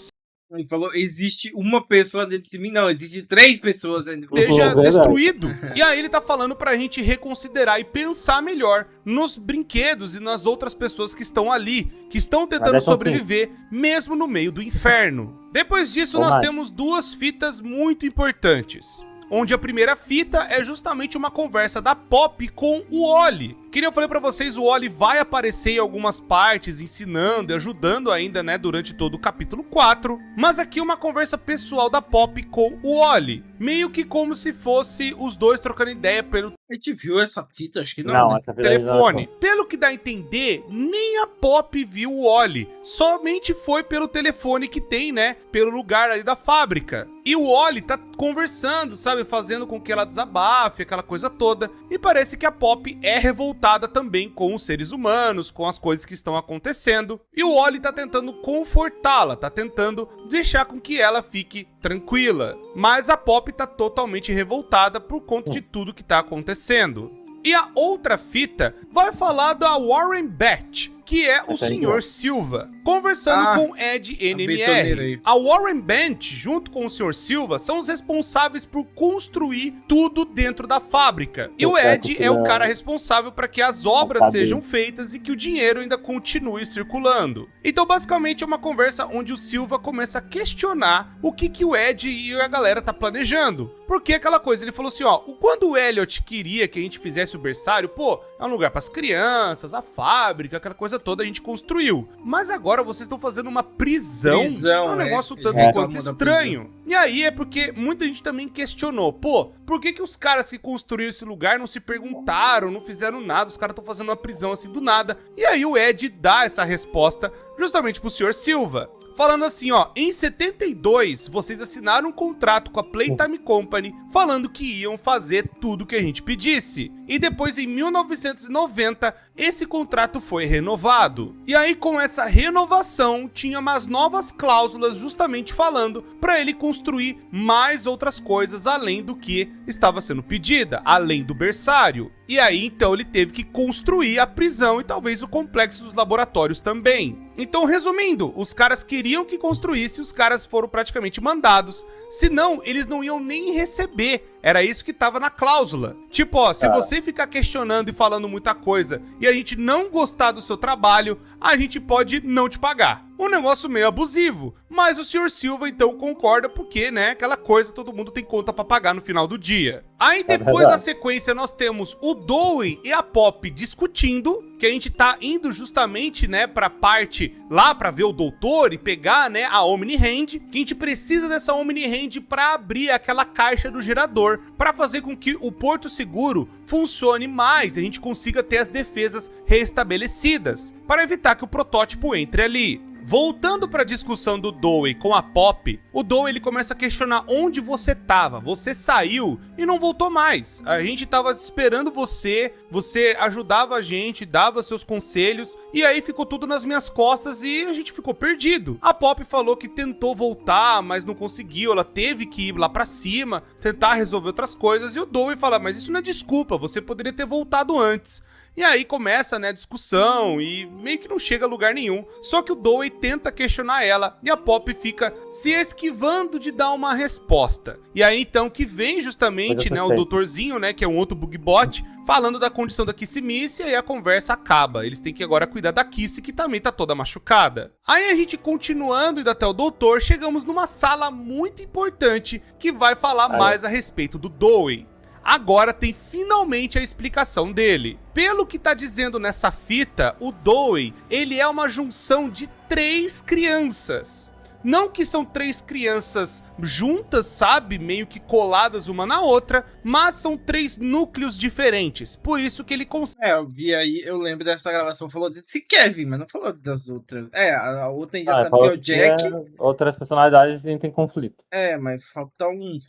Ele falou, existe uma pessoa dentro de mim. Não, existe 3 pessoas dentro de mim. Esteja Verdade. destruído. E aí ele tá falando pra gente reconsiderar e pensar melhor nos brinquedos e nas outras pessoas que estão ali, que estão tentando Mas é sobreviver mesmo no meio do inferno. Depois disso, nós temos 2 fitas muito importantes. Onde a primeira fita é justamente uma conversa da Pop com o Oli. Que nem eu falei pra vocês, o Oli vai aparecer em algumas partes, ensinando e ajudando ainda, né, durante todo o capítulo 4. Mas aqui uma conversa pessoal da Pop com o Oli. Meio que como se fosse os dois trocando ideia pelo A gente viu essa fita? Acho que não, Não, né? essa vida telefone. Pelo que dá a entender, nem a Pop viu o Oli. Somente foi pelo telefone que tem, né? Pelo lugar ali da fábrica. E o Oli tá conversando, sabe? Fazendo com que ela desabafe, aquela coisa toda. E parece que a Pop é revoltada também com os seres humanos, com as coisas que estão acontecendo. E o Oli tá tentando confortá-la, tá tentando deixar com que ela fique tranquila. Mas a Pop tá totalmente revoltada por conta de tudo que tá acontecendo. E a outra fita vai falar da Warren Beatty, que é o Sr. Silva, conversando com Ed betoneira NMR. aí. A Warren Beatty, junto com o Sr. Silva, são os responsáveis por construir tudo dentro da fábrica. E o Ed é o cara responsável para que as obras sejam feitas e que o dinheiro ainda continue circulando. Então, basicamente, é uma conversa onde o Silva começa a questionar o que o Ed e a galera tá planejando. Porque aquela coisa, ele falou assim, ó, quando o Elliot queria que a gente fizesse o berçário, pô, é um lugar pras crianças, a fábrica, aquela coisa toda a gente construiu. Mas agora vocês estão fazendo uma prisão. É um negócio tanto quanto estranho. E aí é porque muita gente também questionou, pô, por que os caras que construíram esse lugar não se perguntaram, não fizeram nada, os caras estão fazendo uma prisão assim do nada. E aí o Ed dá essa resposta justamente pro Sr. Silva. Falando assim, ó, em 72, vocês assinaram um contrato com a Playtime Company falando que iam fazer tudo que a gente pedisse. E depois, em 1990, esse contrato foi renovado. E aí, com essa renovação, tinha umas novas cláusulas justamente falando para ele construir mais outras coisas além do que estava sendo pedida, além do berçário. E aí, então, ele teve que construir a prisão e talvez o complexo dos laboratórios também. Então, resumindo, os caras queriam que construísse, os caras foram praticamente mandados, senão eles não iam nem receber. Era isso que tava na cláusula. Tipo, ó, se você ficar questionando e falando muita coisa e a gente não gostar do seu trabalho, a gente pode não te pagar. Um negócio meio abusivo. Mas o Sr. Silva, então, concorda porque, né, aquela coisa, todo mundo tem conta pra pagar no final do dia. Aí, depois, na sequência, nós temos o Dewey e a Pop discutindo, que a gente tá indo justamente, né, pra parte lá pra ver o doutor e pegar, né, a Omni-Hand, que a gente precisa dessa Omni-Hand pra abrir aquela caixa do gerador, pra fazer com que o Porto Seguro funcione mais e a gente consiga ter as defesas restabelecidas, para evitar que o protótipo entre ali. Voltando para a discussão do Dewey com a Pop, o Dewey ele começa a questionar onde você tava. Você saiu e não voltou mais. A gente tava esperando você ajudava a gente, dava seus conselhos, e aí ficou tudo nas minhas costas e a gente ficou perdido. A Pop falou que tentou voltar, mas não conseguiu, ela teve que ir lá para cima, tentar resolver outras coisas, e o Dewey fala, mas isso não é desculpa, você poderia ter voltado antes. E aí começa, né, a discussão e meio que não chega a lugar nenhum. Só que o Dewey tenta questionar ela e a Pop fica se esquivando de dar uma resposta. E aí então que vem justamente, né, o doutorzinho, né, que é um outro bugbot, falando da condição da Kissimmee, e aí a conversa acaba. Eles têm que agora cuidar da Kissy, que também tá toda machucada. Aí a gente continuando indo até o doutor, chegamos numa sala muito importante que vai falar mais a respeito do Dewey. Agora tem finalmente a explicação dele. Pelo que tá dizendo nessa fita, o Dewey, ele é uma junção de 3 crianças. Não que são 3 crianças juntas, sabe? Meio que coladas uma na outra, mas são 3 núcleos diferentes. Por isso que ele consegue... eu vi aí, eu lembro dessa gravação, falou desse Kevin, mas não falou das outras. A outra a gente já sabe que é o Jack. Outras personalidades entram em conflito. Mas falta um.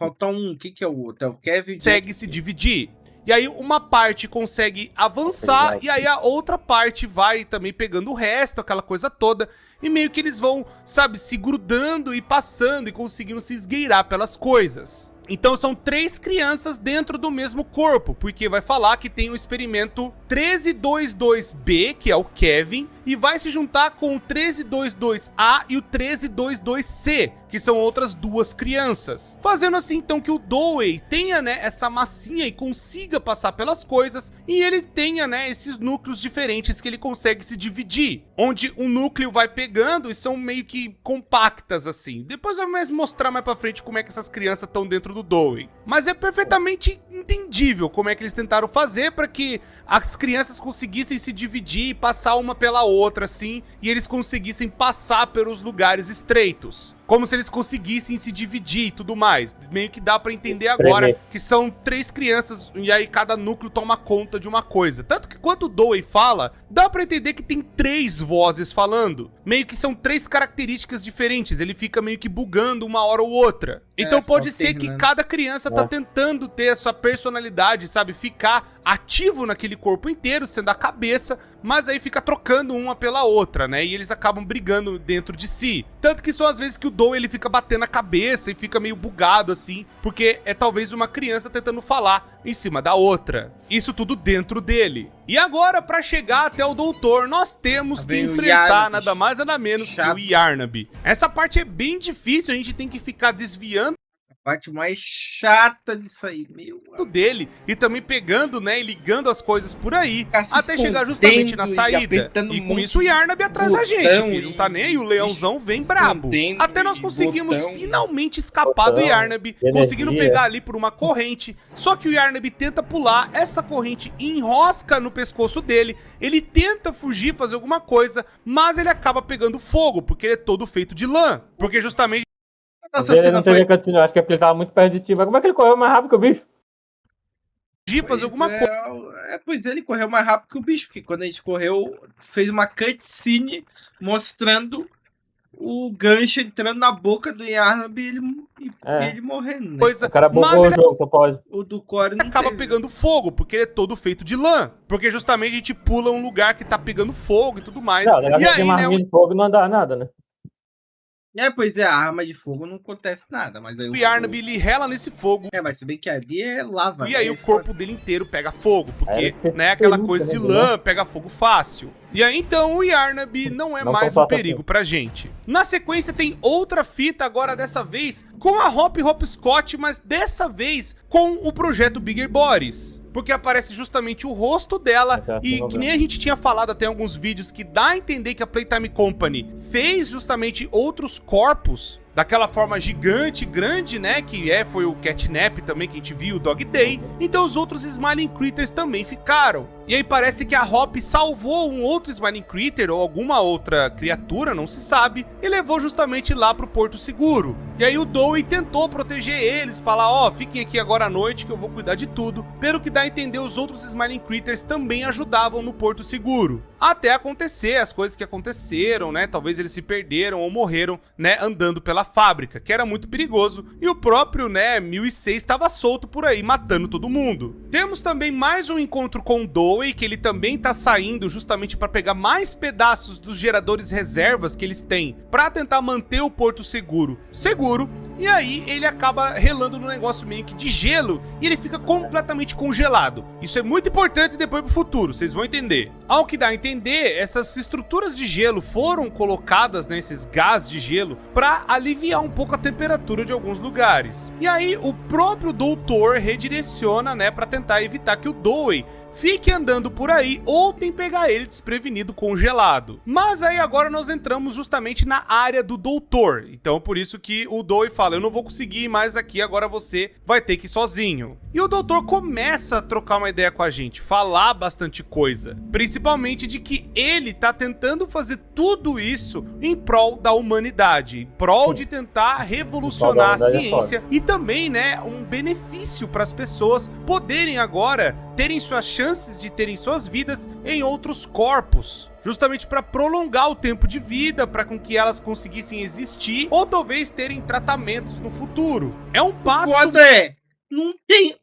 O que é o outro? É o Kevin. Consegue se dividir. E aí uma parte consegue avançar e aí a outra parte vai também pegando o resto, aquela coisa toda. E meio que eles vão, sabe, se grudando e passando e conseguindo se esgueirar pelas coisas. Então são 3 crianças dentro do mesmo corpo, porque vai falar que tem o experimento 1322B, que é o Kevin, e vai se juntar com o 1322A e o 1322C, que são outras 2 crianças. Fazendo assim então que o Dowey tenha, né, essa massinha e consiga passar pelas coisas, e ele tenha, né, esses núcleos diferentes que ele consegue se dividir, onde o núcleo vai pegando e são meio que compactas assim. Depois eu vou mostrar mais pra frente como é que essas crianças estão dentro do Dowey. Mas é perfeitamente entendível como é que eles tentaram fazer para que as crianças conseguissem se dividir e passar uma pela outra assim, e eles conseguissem passar pelos lugares estreitos. Como se eles conseguissem se dividir e tudo mais. Meio que dá pra entender agora que são 3 crianças e aí cada núcleo toma conta de uma coisa. Tanto que quando o Dowey fala, dá pra entender que tem 3 vozes falando. Meio que são 3 características diferentes. Ele fica meio que bugando uma hora ou outra. Então pode ser que cada criança tá tentando ter a sua personalidade, sabe? Ficar ativo naquele corpo inteiro, sendo a cabeça, mas aí fica trocando uma pela outra, né? E eles acabam brigando dentro de si. Tanto que são às vezes que o Dowey ele fica batendo a cabeça e fica meio bugado assim, porque é talvez uma criança tentando falar em cima da outra. Isso tudo dentro dele. E agora, pra chegar até o doutor, nós temos que enfrentar nada mais nada menos que o Yarnab. Essa parte é bem difícil, a gente tem que ficar desviando parte mais chata disso aí, meu. Dele e também pegando, né, e ligando as coisas por aí até chegar justamente na saída. E com isso o Yarnab atrás da gente, filho. Não tá nem aí, o leãozão vem brabo. Até nós conseguimos finalmente escapar do Yarnab, conseguindo pegar ali por uma corrente. Só que o Yarnab tenta pular, essa corrente enrosca no pescoço dele, ele tenta fugir, fazer alguma coisa, mas ele acaba pegando fogo, porque ele é todo feito de lã. Porque justamente Nossa, ele não foi... continuar, acho que é porque ele tava muito perto de ti. Mas como é que ele correu mais rápido que o bicho? De fazer alguma coisa. Pois ele correu mais rápido que o bicho, porque quando a gente correu, fez uma cutscene mostrando o gancho entrando na boca do Yarnab e ele morrendo, né? Coisa, o cara bugou o jogo, só pode. O do Core não acaba pegando fogo, porque ele é todo feito de lã. Porque justamente a gente pula um lugar que tá pegando fogo e tudo mais. Não, e aí, né, de fogo não dá nada, né? Pois é, a arma de fogo não acontece nada, mas aí o Yarnab ele rela nesse fogo. Mas se bem que ali é lava. E aí o corpo dele inteiro pega fogo, porque, né, aquela coisa de lã pega fogo fácil. E aí então o Yarnab não é mais um perigo pra gente. Na sequência tem outra fita agora dessa vez com a Hopscotch, mas dessa vez com o projeto Bigger Bodies. Porque aparece justamente o rosto dela e que nem a gente tinha falado até em alguns vídeos que dá a entender que a Playtime Company fez justamente outros corpos daquela forma gigante, grande, né, que foi o Catnap também que a gente viu, o Dog Day. Então os outros Smiling Critters também ficaram. E aí parece que a Hop salvou um outro Smiling Critter ou alguma outra criatura, não se sabe, e levou justamente lá pro Porto Seguro. E aí o Dowey tentou proteger eles, falar, fiquem aqui agora à noite que eu vou cuidar de tudo. Pelo que dá a entender, os outros Smiling Critters também ajudavam no Porto Seguro. Até acontecer as coisas que aconteceram, né, talvez eles se perderam ou morreram, né, andando pela fábrica, que era muito perigoso, e o próprio, né, 1006 estava solto por aí, matando todo mundo. Temos também mais um encontro com o Dowey, que ele também tá saindo justamente para pegar mais pedaços dos geradores reservas que eles têm, para tentar manter o Porto seguro, e aí ele acaba relando no negócio meio que de gelo, e ele fica completamente congelado. Isso é muito importante depois pro futuro, vocês vão entender. Ao que dá a entender, essas estruturas de gelo foram colocadas nesses gás de gelo para aliviar um pouco a temperatura de alguns lugares. E aí o próprio doutor redireciona, né, para tentar evitar que o Dowey fique andando por aí ou tem pegar ele desprevenido congelado. Mas aí agora nós entramos justamente na área do doutor. Então por isso que o Dowey fala, eu não vou conseguir ir mais aqui, agora você vai ter que ir sozinho. E o doutor começa a trocar uma ideia com a gente, falar bastante coisa. Principalmente de que ele tá tentando fazer tudo isso em prol da humanidade, em prol de tentar revolucionar a ciência e também, né, um benefício para as pessoas poderem agora terem suas chances de terem suas vidas em outros corpos, justamente para prolongar o tempo de vida, para com que elas conseguissem existir ou talvez terem tratamentos no futuro. É um passo... André, não tem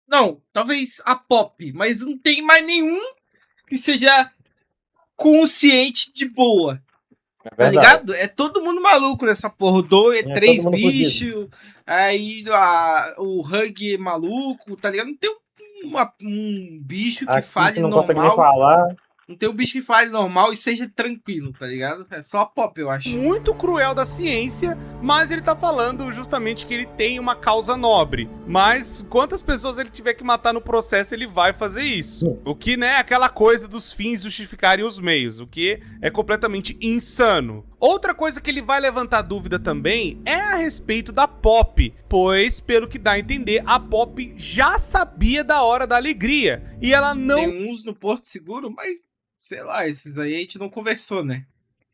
não, talvez a Pop, mas não tem mais nenhum que seja consciente de boa. Tá ligado? É todo mundo maluco nessa porra. O Dowey é 3 bichos, aí o Hug é maluco, tá ligado? Não tem um bicho que fale não normal. Consegue nem falar. Não tem um bicho que fale normal e seja tranquilo, tá ligado? É só a Pop, eu acho. Muito cruel da ciência, mas ele tá falando justamente que ele tem uma causa nobre. Mas quantas pessoas ele tiver que matar no processo, ele vai fazer isso. O que, né, é aquela coisa dos fins justificarem os meios, o que é completamente insano. Outra coisa que ele vai levantar dúvida também é a respeito da Pop, pois, pelo que dá a entender, a Pop já sabia da hora da alegria, e ela não... Tem uns no Porto Seguro, mas, sei lá, esses aí a gente não conversou, né?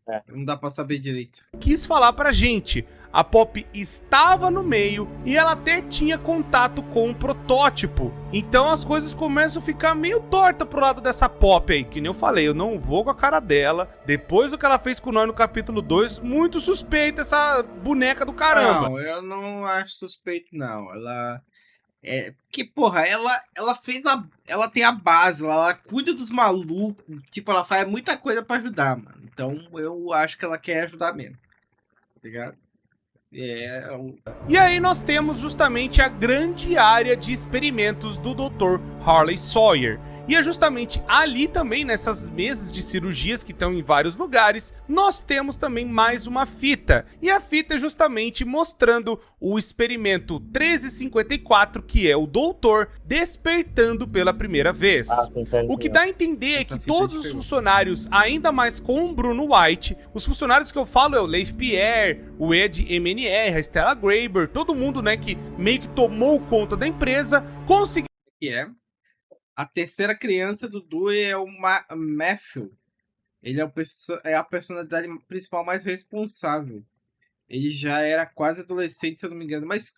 É. Não dá pra saber direito. quis falar pra gente. A Pop estava no meio e ela até tinha contato com o protótipo. Então as coisas começam a ficar meio torta pro lado dessa Pop aí. Que nem eu falei, eu não vou com a cara dela. Depois do que ela fez com nós no capítulo 2, muito suspeita essa boneca do caramba. Não, eu não acho suspeito, não. Ela... Porque, porra, ela fez a... Ela tem a base, ela cuida dos malucos. Tipo, ela faz muita coisa pra ajudar, mano. Então, eu acho que ela quer ajudar mesmo. Tá ligado? E aí nós temos justamente a grande área de experimentos do Dr. Harley Sawyer. E é justamente ali também, nessas mesas de cirurgias que estão em vários lugares, nós temos também mais uma fita. E a fita é justamente mostrando o experimento 1354, que é o doutor despertando pela primeira vez. O que dá a entender é que todos os funcionários, ainda mais com o Bruno White, os funcionários que eu falo é o Leif Pierre, o Ed MNR, a Stella Graeber, todo mundo, né, que meio que tomou conta da empresa, conseguiu... A terceira criança do Dewey é o Matthew. Ele é a personalidade principal mais responsável. Ele já era quase adolescente, se eu não me engano. Mas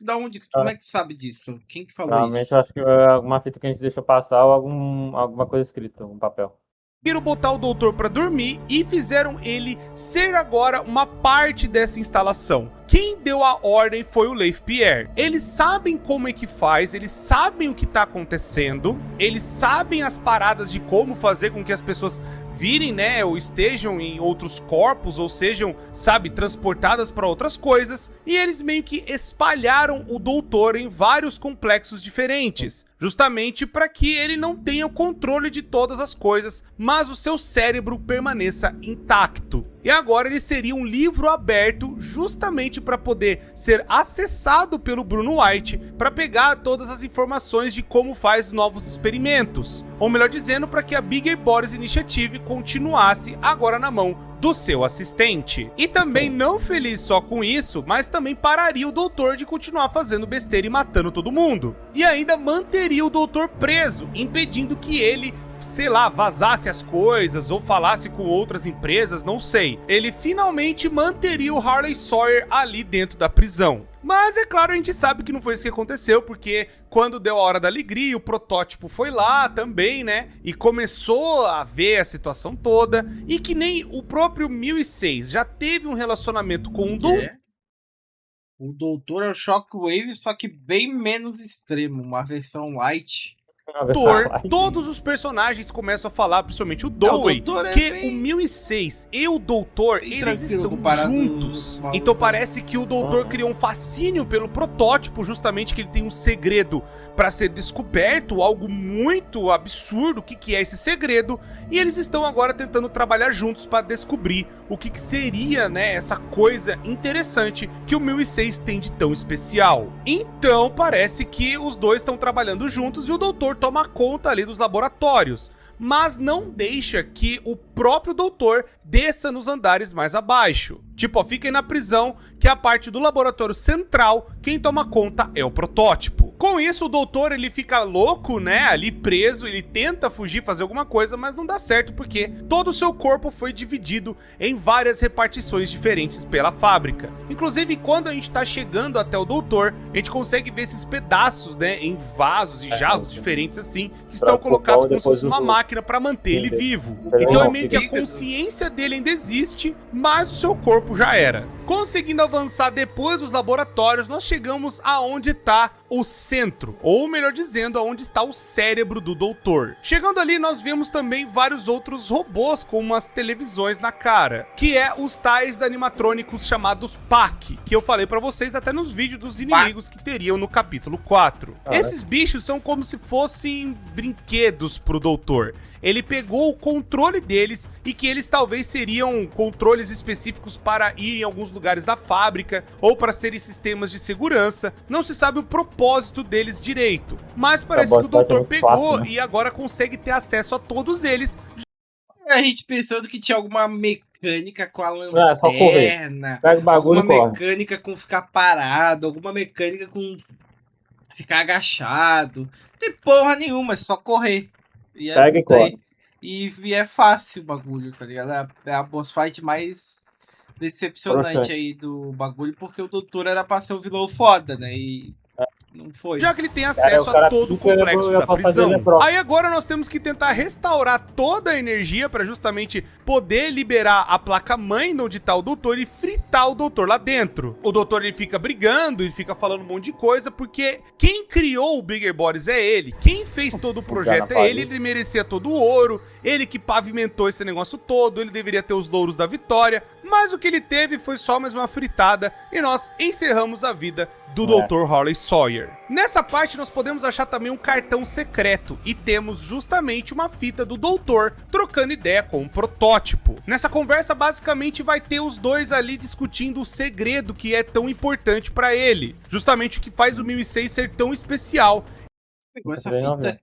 como é que sabe disso? Quem que falou Provavelmente isso? eu acho que é alguma fita que a gente deixou passar ou alguma coisa escrita, um papel. Conseguiram botar o doutor pra dormir e fizeram ele ser agora uma parte dessa instalação. Quem deu a ordem foi o Leif Pierre. Eles sabem como é que faz, eles sabem o que tá acontecendo, eles sabem as paradas de como fazer com que as pessoas virem, né, ou estejam em outros corpos, ou sejam, sabe, transportadas para outras coisas, e eles meio que espalharam o doutor em vários complexos diferentes, justamente para que ele não tenha o controle de todas as coisas, mas o seu cérebro permaneça intacto. E agora ele seria um livro aberto justamente para poder ser acessado pelo Bruno White para pegar todas as informações de como faz novos experimentos. Ou melhor dizendo, para que a Bigger Bodies Initiative continuasse agora na mão do seu assistente. E também não feliz só com isso, mas também pararia o doutor de continuar fazendo besteira e matando todo mundo. E ainda manteria o doutor preso, impedindo que ele, sei lá, vazasse as coisas ou falasse com outras empresas, não sei. Ele finalmente manteria o Harley Sawyer ali dentro da prisão. Mas é claro, a gente sabe que não foi isso que aconteceu, porque quando deu a hora da alegria, o protótipo foi lá também, né? E começou a ver a situação toda. E que nem o próprio 1006 já teve um relacionamento com o doutor. O doutor é o Shockwave, só que bem menos extremo, uma versão light. Todos os personagens começam a falar, principalmente o Dewey, que o 1006 e o Doutor, eles estão juntos. Então parece que o Doutor criou um fascínio pelo protótipo, justamente que ele tem um segredo para ser descoberto, algo muito absurdo, o que é esse segredo, e eles estão agora tentando trabalhar juntos para descobrir o que seria, né, essa coisa interessante que o 1006 tem de tão especial. Então parece que os dois estão trabalhando juntos e o Doutor toma conta ali dos laboratórios, mas não deixa que o próprio doutor desça nos andares mais abaixo. Tipo, ó, fiquem na prisão, que é a parte do laboratório central, quem toma conta é o protótipo. Com isso, o doutor, ele fica louco, né, ali preso, ele tenta fugir, fazer alguma coisa, mas não dá certo porque todo o seu corpo foi dividido em várias repartições diferentes pela fábrica. Inclusive, quando a gente tá chegando até o doutor, a gente consegue ver esses pedaços, né, em vasos e jarros diferentes assim, que estão colocados como se fosse uma máquina para manter ele vivo. Então é meio que a consciência dele ainda existe, mas o seu corpo já era. Conseguindo avançar depois dos laboratórios, nós chegamos aonde está o centro, ou melhor dizendo, aonde está o cérebro do doutor. Chegando ali, nós vemos também vários outros robôs com umas televisões na cara, que é os tais animatrônicos chamados PAC, que eu falei pra vocês até nos vídeos dos inimigos que teriam no capítulo 4. Esses bichos são como se fossem brinquedos pro doutor. Ele pegou o controle deles e que eles talvez seriam controles específicos para ir em alguns lugares da fábrica ou para serem sistemas de segurança. Não se sabe o propósito deles direito, mas parece que o doutor pegou e agora consegue ter acesso a todos eles. A gente pensando que tinha alguma mecânica com a É só correr. lanterna, Pega o bagulho e alguma corre. mecânica com ficar parado, alguma mecânica com ficar agachado. Não tem porra nenhuma, é só correr. E é, Pega e corre. e é fácil o bagulho, tá ligado? É a boss fight mais decepcionante aí do bagulho, porque o doutor era pra ser um vilão foda, né? E não foi. Já que ele tem acesso a todo o complexo da prisão. Aí agora nós temos que tentar restaurar toda a energia para justamente poder liberar a placa-mãe onde tá o doutor e fritar o doutor lá dentro. O doutor ele fica brigando e fica falando um monte de coisa, porque quem criou o Bigger Bodies é ele. Quem fez todo o projeto é ele merecia todo o ouro, ele que pavimentou esse negócio todo, ele deveria ter os louros da vitória, mas o que ele teve foi só mais uma fritada e nós encerramos a vida do Dr. Hawley Sawyer. Nessa parte nós podemos achar também um cartão secreto e temos justamente uma fita do doutor trocando ideia com um protótipo. Nessa conversa basicamente vai ter os dois ali discutindo o segredo que é tão importante para ele, justamente o que faz o 1006 ser tão especial. Pegou essa fita?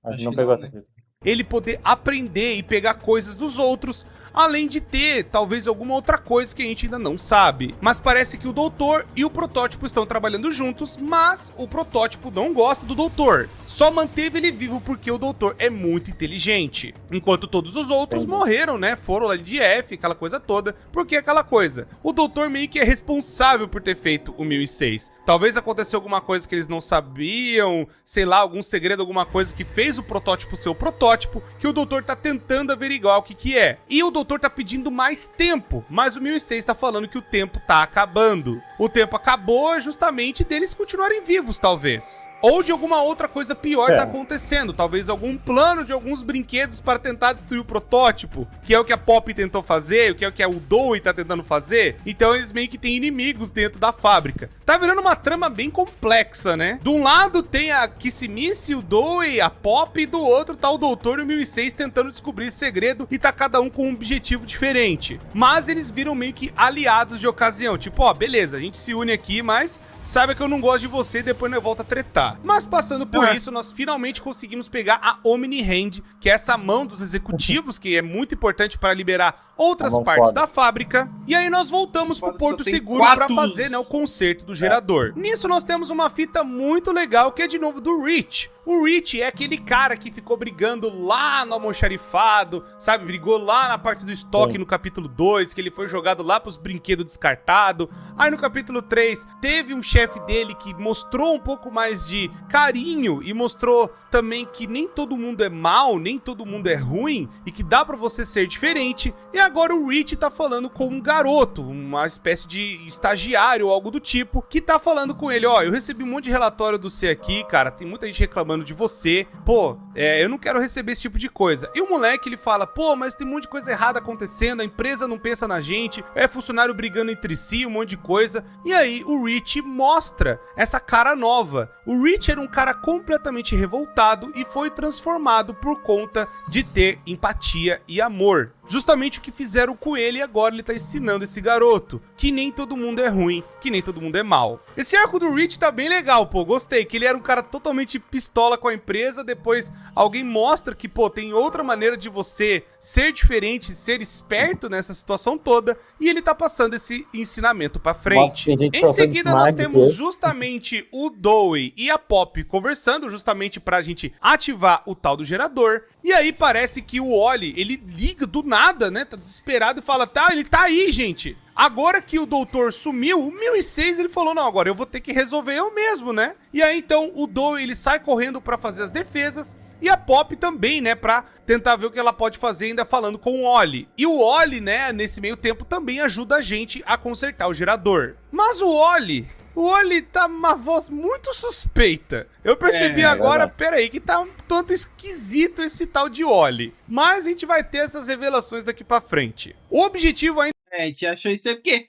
Acho que não pegou essa fita. Ele poder aprender e pegar coisas dos outros, além de ter talvez alguma outra coisa que a gente ainda não sabe. Mas parece que o doutor e o protótipo estão trabalhando juntos, mas o protótipo não gosta do doutor. Só manteve ele vivo porque o doutor é muito inteligente. Enquanto todos os outros morreram, né? Foram lá de F, aquela coisa toda. Porque aquela coisa, o doutor meio que é responsável por ter feito o 1006. Talvez aconteceu alguma coisa que eles não sabiam, sei lá, algum segredo, alguma coisa que fez o protótipo ser o protótipo, que o doutor tá tentando averiguar o que é. E o doutor tá pedindo mais tempo, mas o 1006 tá falando que o tempo tá acabando. O tempo acabou justamente deles continuarem vivos, talvez. Ou de alguma outra coisa pior tá acontecendo. Talvez algum plano de alguns brinquedos para tentar destruir o protótipo, que é o que a Pop tentou fazer, que é o que o Dewey tá tentando fazer. Então eles meio que têm inimigos dentro da fábrica. Tá virando uma trama bem complexa, né? De um lado tem a Kissimiss, o Dewey, a Pop, e do outro tá o Doutor e o 1006 tentando descobrir esse segredo e tá cada um com um objetivo diferente. Mas eles viram meio que aliados de ocasião. Tipo, ó, beleza, a gente se une aqui, mas saiba que eu não gosto de você e depois nós volta a tretar. Mas passando por isso, nós finalmente conseguimos pegar a Omni Hand, que é essa mão dos executivos, que é muito importante para liberar outras partes da fábrica. E aí nós voltamos pro Porto Seguro para fazer, né, o conserto do gerador. Nisso nós temos uma fita muito legal, que é de novo do Rich. O Rich é aquele cara que ficou brigando lá no almoxarifado, sabe? Brigou lá na parte do estoque no capítulo 2, que ele foi jogado lá pros brinquedos descartados. Aí no capítulo 3, teve um chefe dele que mostrou um pouco mais de carinho e mostrou também que nem todo mundo é mal, nem todo mundo é ruim e que dá pra você ser diferente. E agora o Rich tá falando com um garoto, uma espécie de estagiário ou algo do tipo, que tá falando com ele, ó, eu recebi um monte de relatório do C aqui, cara, tem muita gente reclamando de você, pô, eu não quero receber esse tipo de coisa. E o moleque, ele fala, pô, mas tem um monte de coisa errada acontecendo, a empresa não pensa na gente, é funcionário brigando entre si, um monte de coisa. E aí o Rich mostra essa cara nova. O Rich era um cara completamente revoltado e foi transformado por conta de ter empatia e amor. Justamente o que fizeram com ele, e agora ele tá ensinando esse garoto que nem todo mundo é ruim, que nem todo mundo é mal. Esse arco do Rich tá bem legal, pô, gostei, que ele era um cara totalmente pistola com a empresa, depois alguém mostra que, pô, tem outra maneira de você ser diferente, ser esperto nessa situação toda, e ele tá passando esse ensinamento pra frente. Em seguida nós temos justamente o Dewey e a Pop conversando, justamente pra gente ativar o tal do gerador, e aí parece que o Wally, ele liga do nada, né, tá desesperado e fala, tá, ele tá aí, gente. Agora que o doutor sumiu, o 1006 ele falou, não, agora eu vou ter que resolver eu mesmo, né? E aí então o Dewey ele sai correndo pra fazer as defesas E a Poppy também, né, pra tentar ver o que ela pode fazer ainda falando com o Oli. E o Oli, né, nesse meio tempo também ajuda a gente a consertar o gerador. Mas o Oli tá uma voz muito suspeita. Eu percebi agora, peraí, que tá um tanto esquisito esse tal de Oli. Mas a gente vai ter essas revelações daqui pra frente. O objetivo ainda... A gente achou isso aí porque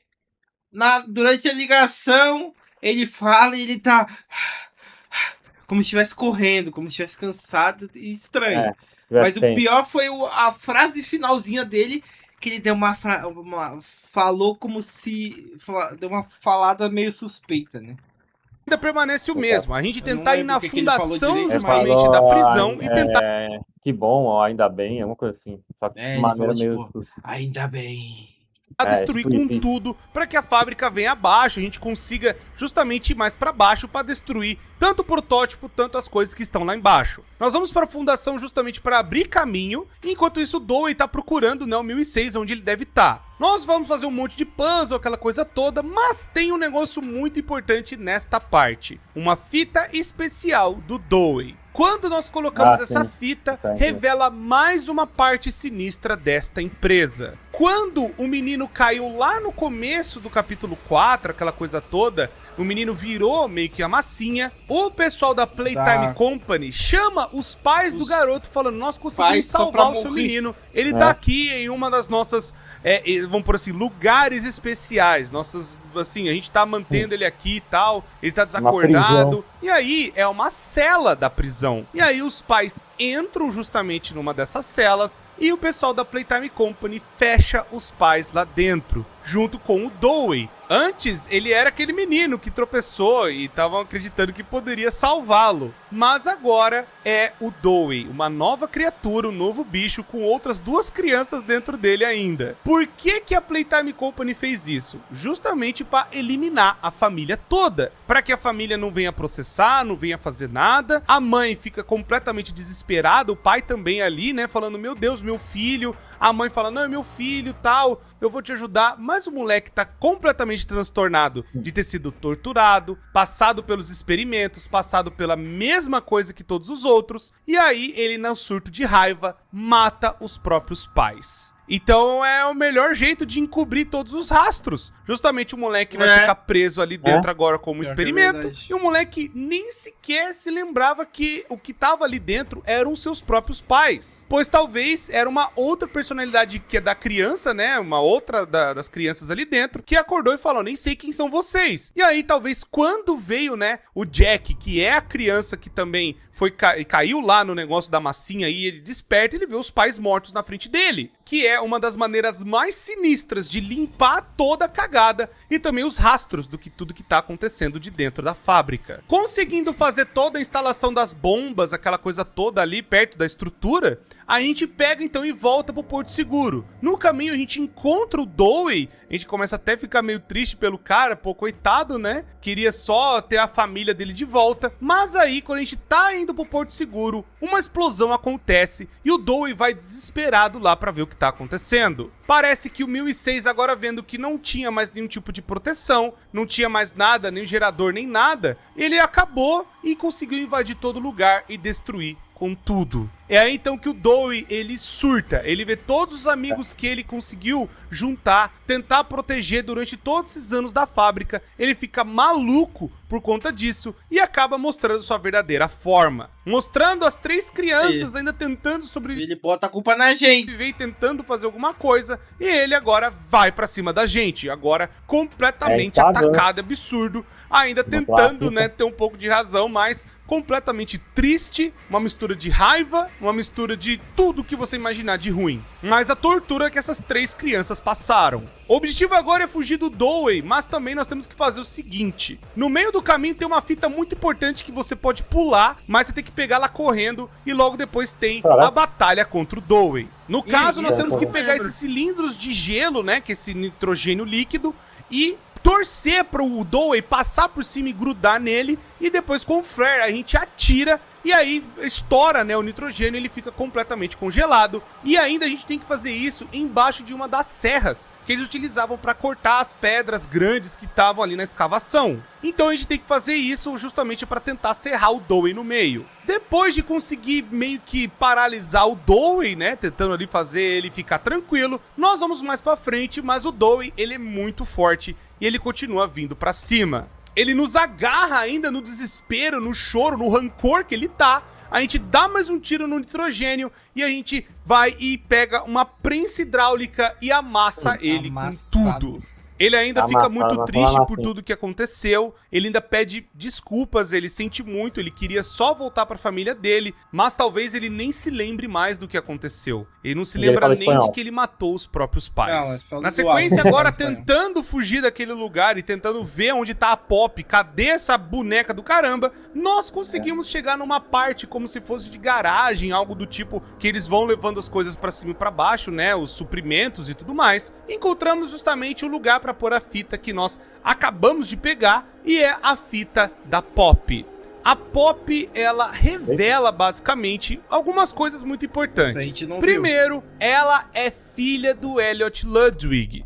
durante a ligação ele fala e ele tá como se estivesse correndo, como se estivesse cansado e estranho. Mas o pior foi a frase finalzinha dele, que ele deu falou como se... deu uma falada meio suspeita, né? Ainda permanece o mesmo. A gente tentar ir na fundação direito, justamente da prisão e tentar... Que bom, ó, ainda bem, alguma coisa assim. Só que de maneira meio... ainda bem. A destruir com tudo, para que a fábrica venha abaixo, a gente consiga justamente ir mais para baixo para destruir tanto o protótipo, tanto as coisas que estão lá embaixo. Nós vamos para a fundação justamente para abrir caminho, enquanto isso o Dewey tá procurando, né, o 1006, onde ele deve estar. Nós vamos fazer um monte de puzzle, aquela coisa toda, mas tem um negócio muito importante nesta parte. Uma fita especial do Dewey. Quando nós colocamos essa fita, revela mais uma parte sinistra desta empresa. Quando o menino caiu lá no começo do capítulo 4, aquela coisa toda, o menino virou meio que a massinha, o pessoal da Playtime Company chama os pais do garoto falando, nós conseguimos salvar o seu menino, ele tá aqui em uma das nossas, vamos por assim, lugares especiais, nossas, assim, a gente tá mantendo ele aqui e tal, ele tá desacordado, e aí é uma cela da prisão, e aí os pais entram justamente numa dessas celas, e o pessoal da Playtime Company fecha os pais lá dentro, junto com o Dewey. Antes, ele era aquele menino que tropeçou e estavam acreditando que poderia salvá-lo. Mas agora é o Dewey, uma nova criatura, um novo bicho com outras duas crianças dentro dele ainda. Por que que a Playtime Company fez isso? Justamente para eliminar a família toda. Para que a família não venha processar, não venha fazer nada. A mãe fica completamente desesperada, o pai também ali, né, falando, meu Deus, meu filho. A mãe fala, não, é meu filho, tal, eu vou te ajudar. Mas o moleque tá completamente transtornado de ter sido torturado, passado pelos experimentos, passado pela mesma coisa que todos os outros. E aí ele, no surto de raiva, mata os próprios pais. Então é o melhor jeito de encobrir todos os rastros. Justamente o moleque vai ficar preso ali dentro agora como experimento. E o moleque nem sequer se lembrava que o que tava ali dentro eram seus próprios pais. Pois talvez era uma outra personalidade que é da criança, né? Uma outra das crianças ali dentro, que acordou e falou, nem sei quem são vocês. E aí talvez quando veio, né, o Jack, que é a criança que também caiu lá no negócio da massinha e ele desperta e ele vê os pais mortos na frente dele. Que é uma das maneiras mais sinistras de limpar toda a cagada e também os rastros do que tudo que tá acontecendo de dentro da fábrica. Conseguindo fazer toda a instalação das bombas, aquela coisa toda ali perto da estrutura, a gente pega então e volta pro Porto Seguro. No caminho a gente encontra o Dewey, a gente começa até a ficar meio triste pelo cara, pô, coitado, né? Queria só ter a família dele de volta, mas aí quando a gente tá indo pro Porto Seguro, uma explosão acontece e o Dewey vai desesperado lá pra ver o que tá acontecendo. Parece que o 1006 agora vendo que não tinha mais nenhum tipo de proteção, não tinha mais nada, nem gerador, nem nada, ele acabou e conseguiu invadir todo lugar e destruir com tudo. É aí então que o Dewey, ele surta, ele vê todos os amigos que ele conseguiu juntar, tentar proteger durante todos esses anos da fábrica, ele fica maluco por conta disso e acaba mostrando sua verdadeira forma. Mostrando as três crianças ainda tentando sobreviver. Ele bota a culpa na gente. E tentando fazer alguma coisa e ele agora vai pra cima da gente, agora completamente atacado, absurdo, ainda tentando, né, ter um pouco de razão, mas completamente triste, uma mistura de raiva, uma mistura de tudo que você imaginar de ruim. Mas a tortura que essas três crianças passaram. O objetivo agora é fugir do Dewey, mas também nós temos que fazer o seguinte. No meio do caminho tem uma fita muito importante que você pode pular, mas você tem que pegar lá correndo e logo depois tem a batalha contra o Dewey. No caso, nós temos que pegar esses cilindros de gelo, né, que é esse nitrogênio líquido, e torcer pro Dewey passar por cima e grudar nele e depois com o flare a gente atira e aí estoura, né, o nitrogênio, ele fica completamente congelado. E ainda a gente tem que fazer isso embaixo de uma das serras que eles utilizavam para cortar as pedras grandes que estavam ali na escavação. Então a gente tem que fazer isso justamente para tentar serrar o Dewey no meio. Depois de conseguir meio que paralisar o Dewey, né, tentando ali fazer ele ficar tranquilo, nós vamos mais para frente, mas o Dewey, ele é muito forte e ele continua vindo para cima. Ele nos agarra ainda no desespero, no choro, no rancor que ele tá. A gente dá mais um tiro no nitrogênio e a gente vai e pega uma prensa hidráulica e amassa ele com tudo. Ele ainda fica muito triste por tudo que aconteceu, ele ainda pede desculpas, ele sente muito, ele queria só voltar pra família dele, mas talvez ele nem se lembre mais do que aconteceu. Ele não se lembra nem de que ele matou os próprios pais. Na sequência, agora tentando fugir daquele lugar e tentando ver onde tá a Pop, cadê essa boneca do caramba, nós conseguimos chegar numa parte como se fosse de garagem, algo do tipo que eles vão levando as coisas pra cima e pra baixo, né, os suprimentos e tudo mais. Encontramos justamente o lugar pra pôr a fita que nós acabamos de pegar e é a fita da Pop. A Pop, ela revela basicamente algumas coisas muito importantes. Primeiro, ela é filha do Elliot Ludwig.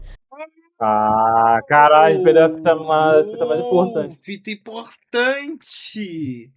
Ah, caralho, perdeu a fita mais importante. Fita importante!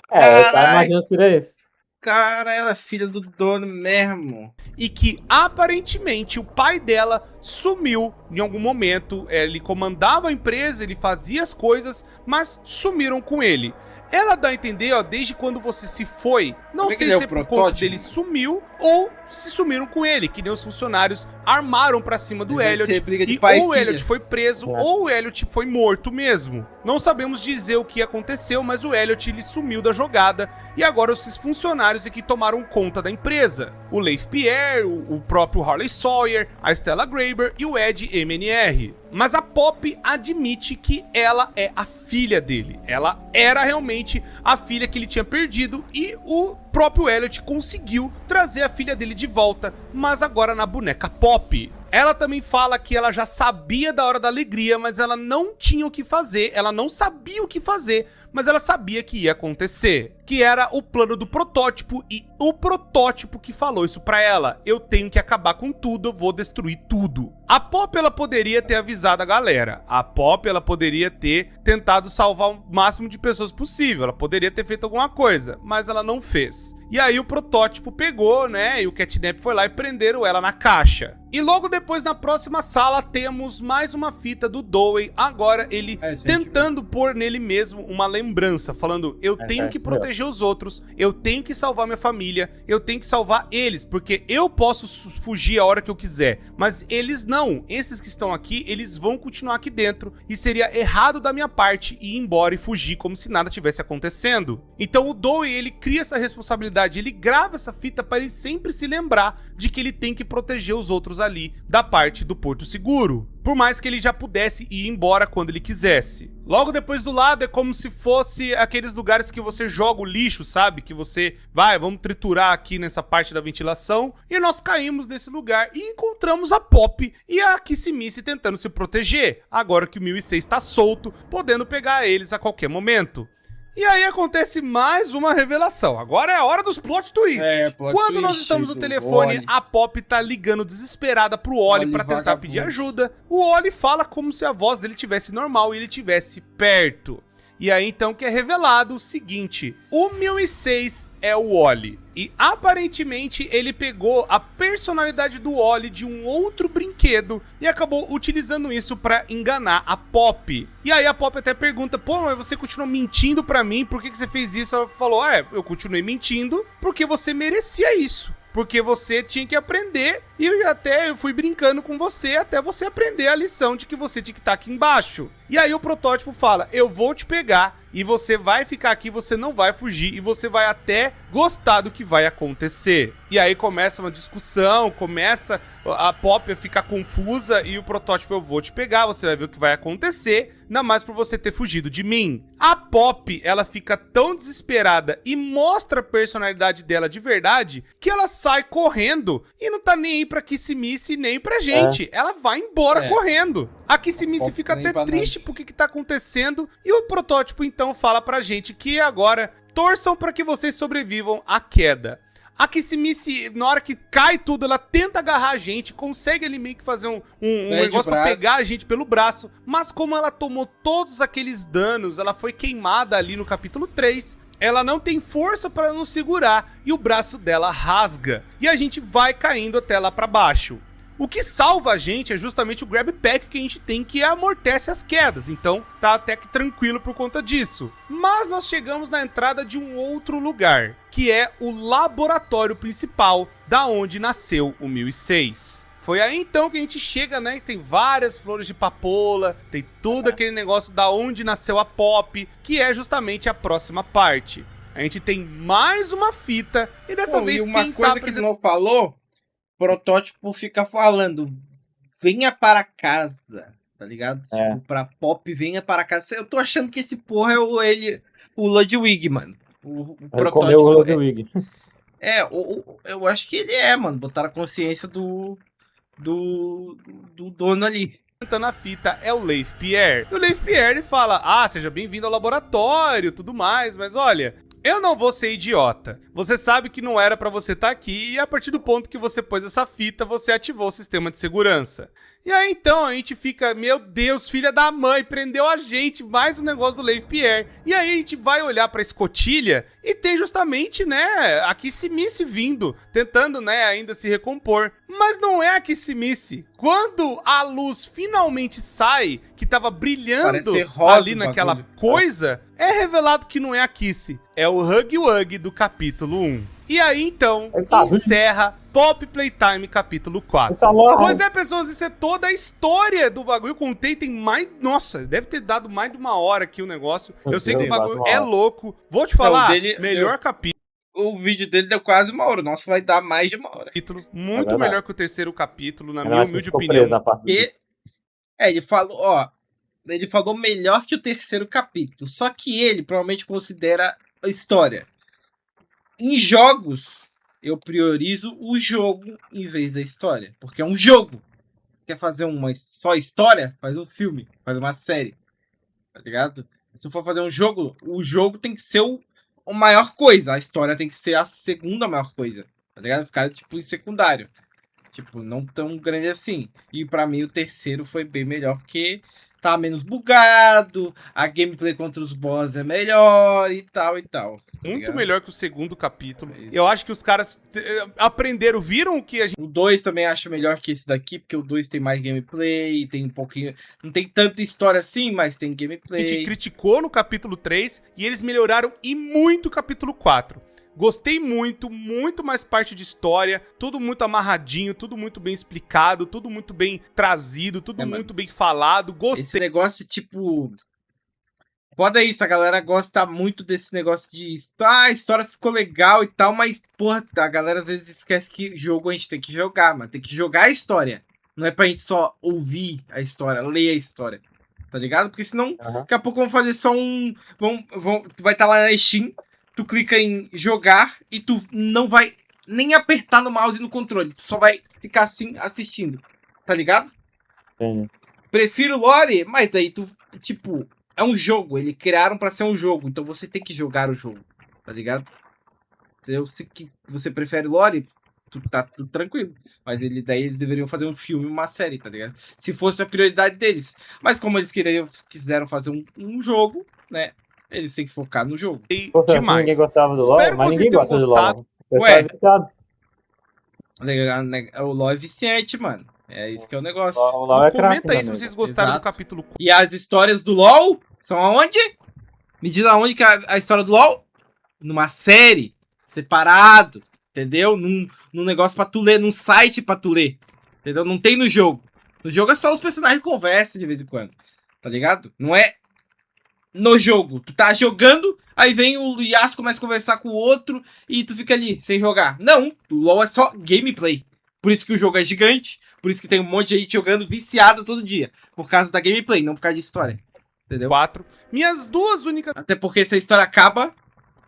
Tá, imagina se é isso. Cara, ela é filha do dono mesmo. E que, aparentemente, o pai dela sumiu em algum momento. Ele comandava a empresa, ele fazia as coisas, mas sumiram com ele. Ela dá a entender, ó, desde quando você se foi, não sei se é por conta dele sumiu ou se sumiram com ele, que nem os funcionários armaram pra cima do Elliot e ou o Elliot foi preso ou o Elliot foi morto mesmo. Não sabemos dizer o que aconteceu, mas o Elliot, ele sumiu da jogada e agora esses funcionários é que tomaram conta da empresa. O Leif Pierre, o próprio Harley Sawyer, a Stella Graber e o Ed MNR. Mas a Pop admite que ela é a filha dele. Ela era realmente a filha que ele tinha perdido e o próprio Elliot conseguiu trazer a filha dele de volta, mas agora na boneca Pop. Ela também fala que ela já sabia da hora da alegria, mas ela não tinha o que fazer, ela não sabia o que fazer, mas ela sabia que ia acontecer. Que era o plano do protótipo e o protótipo que falou isso pra ela. Eu tenho que acabar com tudo, eu vou destruir tudo. A Pop, ela poderia ter avisado a galera. A Pop, ela poderia ter tentado salvar o máximo de pessoas possível. Ela poderia ter feito alguma coisa, mas ela não fez. E aí o protótipo pegou, né, e o Catnap foi lá e prenderam ela na caixa. E logo depois, na próxima sala, temos mais uma fita do Dewey. Agora ele tentando pôr nele mesmo uma lembrança, falando, eu tenho que proteger os outros, eu tenho que salvar minha família, eu tenho que salvar eles, porque eu posso fugir a hora que eu quiser, mas eles não. Esses que estão aqui, eles vão continuar aqui dentro, e seria errado da minha parte ir embora e fugir como se nada tivesse acontecendo. Então o Dewey, ele cria essa responsabilidade, ele grava essa fita para ele sempre se lembrar de que ele tem que proteger os outros ali da parte do Porto Seguro, por mais que ele já pudesse ir embora quando ele quisesse. Logo depois do lado é como se fosse aqueles lugares que você joga o lixo, sabe? Que você vai, vamos triturar aqui nessa parte da ventilação. E nós caímos nesse lugar e encontramos a Pop e a Kissimiss tentando se proteger, agora que o 1006 está solto, podendo pegar eles a qualquer momento. E aí acontece mais uma revelação. Agora é a hora dos plot twists. Quando nós estamos no telefone, a Pop tá ligando desesperada pro Oli pra tentar pedir ajuda. O Oli fala como se a voz dele tivesse normal e ele tivesse perto. E aí então que é revelado o seguinte: o 1006 é o Oli. E aparentemente ele pegou a personalidade do Oli de um outro brinquedo e acabou utilizando isso pra enganar a Pop. E aí a Pop até pergunta, pô, mas você continuou mentindo pra mim, por que você fez isso? Ela falou, eu continuei mentindo porque você merecia isso. Porque você tinha que aprender e eu fui brincando com você até você aprender a lição de que você tinha que estar aqui embaixo. E aí o protótipo fala, eu vou te pegar e você vai ficar aqui, você não vai fugir e você vai até gostar do que vai acontecer. E aí começa uma discussão, começa a Pop a ficar confusa e o protótipo, eu vou te pegar, você vai ver o que vai acontecer, ainda mais por você ter fugido de mim. A Pop, ela fica tão desesperada e mostra a personalidade dela de verdade que ela sai correndo e não tá nem aí pra Kissimiss nem pra gente. Ela vai embora correndo. A Kissimice Pop fica nem até pra triste por que tá acontecendo, e o protótipo então fala pra gente que agora torçam pra que vocês sobrevivam à queda. A Kissimice, na hora que cai tudo, ela tenta agarrar a gente, consegue ali meio que fazer um negócio pra pegar a gente pelo braço, mas como ela tomou todos aqueles danos, ela foi queimada ali no capítulo 3, ela não tem força pra nos segurar e o braço dela rasga, e a gente vai caindo até lá pra baixo. O que salva a gente é justamente o Grab Pack que a gente tem, que amortece as quedas, então tá até que tranquilo por conta disso. Mas nós chegamos na entrada de um outro lugar, que é o laboratório principal, da onde nasceu o 1006. Foi aí então que a gente chega, né, e tem várias flores de papoula, tem todo aquele negócio da onde nasceu a Pop, que é justamente a próxima parte. A gente tem mais uma fita, e dessa vez e uma quem coisa está que não falou, protótipo fica falando, venha para casa, tá ligado? É. Tipo, pra Pop, venha para casa. Eu tô achando que esse porra é o Ludwig, mano. O Ele comeu o protótipo. Ludwig. Eu acho que ele é, mano. Botaram a consciência do dono ali. Na fita é o Leif Pierre. E o Leif Pierre ele fala: ah, seja bem-vindo ao laboratório, tudo mais, mas olha, eu não vou ser idiota. Você sabe que não era pra você estar aqui e a partir do ponto que você pôs essa fita, você ativou o sistema de segurança. E aí então a gente fica, meu Deus, filha da mãe, prendeu a gente, mais um negócio do Leif Pierre. E aí a gente vai olhar pra escotilha e tem justamente, né, a Kissimice vindo, tentando, né, ainda se recompor. Mas não é a Kissimice. Quando a luz finalmente sai, que tava brilhando Parece rosa ali o naquela bagulho. coisa, é revelado que não é a Kissy, é o Huggy Wuggy do capítulo 1. E aí então, Ele tá encerra Pop Playtime capítulo 4. Ele tá morrendo. Pois é, pessoas, isso é toda a história do bagulho. Eu contei, tem mais... Nossa, deve ter dado mais de 1 hora aqui o negócio. Eu sei que o bagulho é louco. Vou te falar, melhor capítulo. O vídeo dele deu quase 1 hora. O nosso vai dar mais de 1 hora. Muito verdade. melhor que o terceiro capítulo, na Eu minha acho que humilde ficou opinião. preso na parte do- E, ele falou, ó. Ele falou melhor que o terceiro capítulo. Só que ele provavelmente considera a história. Em jogos, eu priorizo o jogo em vez da história. Porque é um jogo. Quer fazer uma só história? Faz um filme, faz uma série. Tá ligado? Se for fazer um jogo, o jogo tem que ser a maior coisa. A história tem que ser a segunda maior coisa. Tá ligado? Ficar, tipo, em secundário. Tipo, não tão grande assim. E pra mim o terceiro foi bem melhor, porque tá menos bugado, a gameplay contra os boss é melhor e tal e tal. tá Muito ligado? melhor que o segundo capítulo. É isso. Eu acho que os caras aprenderam, viram o que a gente O 2 também acho melhor que esse daqui, porque o 2 tem mais gameplay, tem um pouquinho. Não tem tanta história assim, mas tem gameplay. criticou no capítulo 3 e eles melhoraram e muito o capítulo 4. Gostei muito, muito mais parte de história, tudo muito amarradinho, tudo muito bem explicado, tudo muito bem trazido, tudo mano. muito bem falado. Esse Gostei. negócio, tipo. Foda isso, a galera gosta muito desse negócio de. Ah, a história ficou legal e tal, mas, porra, a galera às vezes esquece que jogo a gente tem que jogar, mano. Tem que jogar a história. Não é pra gente só ouvir a história, ler a história. Tá ligado? Porque senão, daqui a pouco vão fazer só um. Tu vai estar lá na Steam, tu clica em jogar e tu não vai nem apertar no mouse e no controle. Tu só vai ficar assim assistindo. Tá ligado? Entendi. Prefiro lore, mas aí tu, tipo, é um jogo. Eles criaram pra ser um jogo, então você tem que jogar o jogo, tá ligado? Entendeu? Se que você prefere lore, tá tudo tranquilo. Mas daí eles deveriam fazer um filme, uma série, tá ligado? Se fosse a prioridade deles. Mas como eles quiseram fazer um jogo, né? Eles têm que focar no jogo. Pô, Demais. Ninguém gostava do Espero LoL, que mas vocês ninguém tenham gosta do gostado. LoL. O pessoal Ué. é viciado. O LoL é viciante, mano. É isso que é o negócio. O LoL é craque Comenta aí se também. vocês gostaram Exato. do capítulo 4. E as histórias do LoL são aonde? Me diz aonde que é a história do LoL? Numa série, separado, entendeu? Num negócio pra tu ler, num site pra tu ler, entendeu? Não tem no jogo. No jogo é só os personagens conversam de vez em quando, tá ligado? Não é no jogo. Tu tá jogando, aí vem o Yasuo, começa a conversar com o outro e tu fica ali, sem jogar. Não, o LoL é só gameplay. Por isso que o jogo é gigante, por isso que tem um monte de gente jogando viciado todo dia. Por causa da gameplay, não por causa de história. Entendeu? 4. Minhas duas únicas Até porque se a história acaba,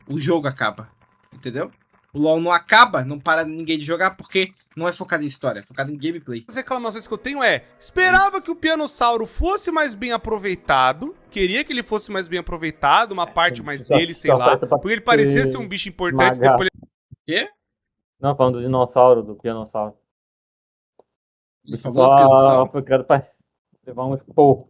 o jogo acaba. Entendeu? O LoL não acaba, não para ninguém de jogar, porque não é focado em história, é focado em gameplay. As reclamações que eu tenho é, esperava que o Pianossauro fosse mais bem aproveitado, queria que ele fosse mais bem aproveitado, uma parte mais dele, sei lá, porque ele parecia ser um bicho importante, depois ele Quê? Não, falando do dinossauro, do Pianossauro. Ele Isso falou só Pianossauro? foi criado pra levar um esporro.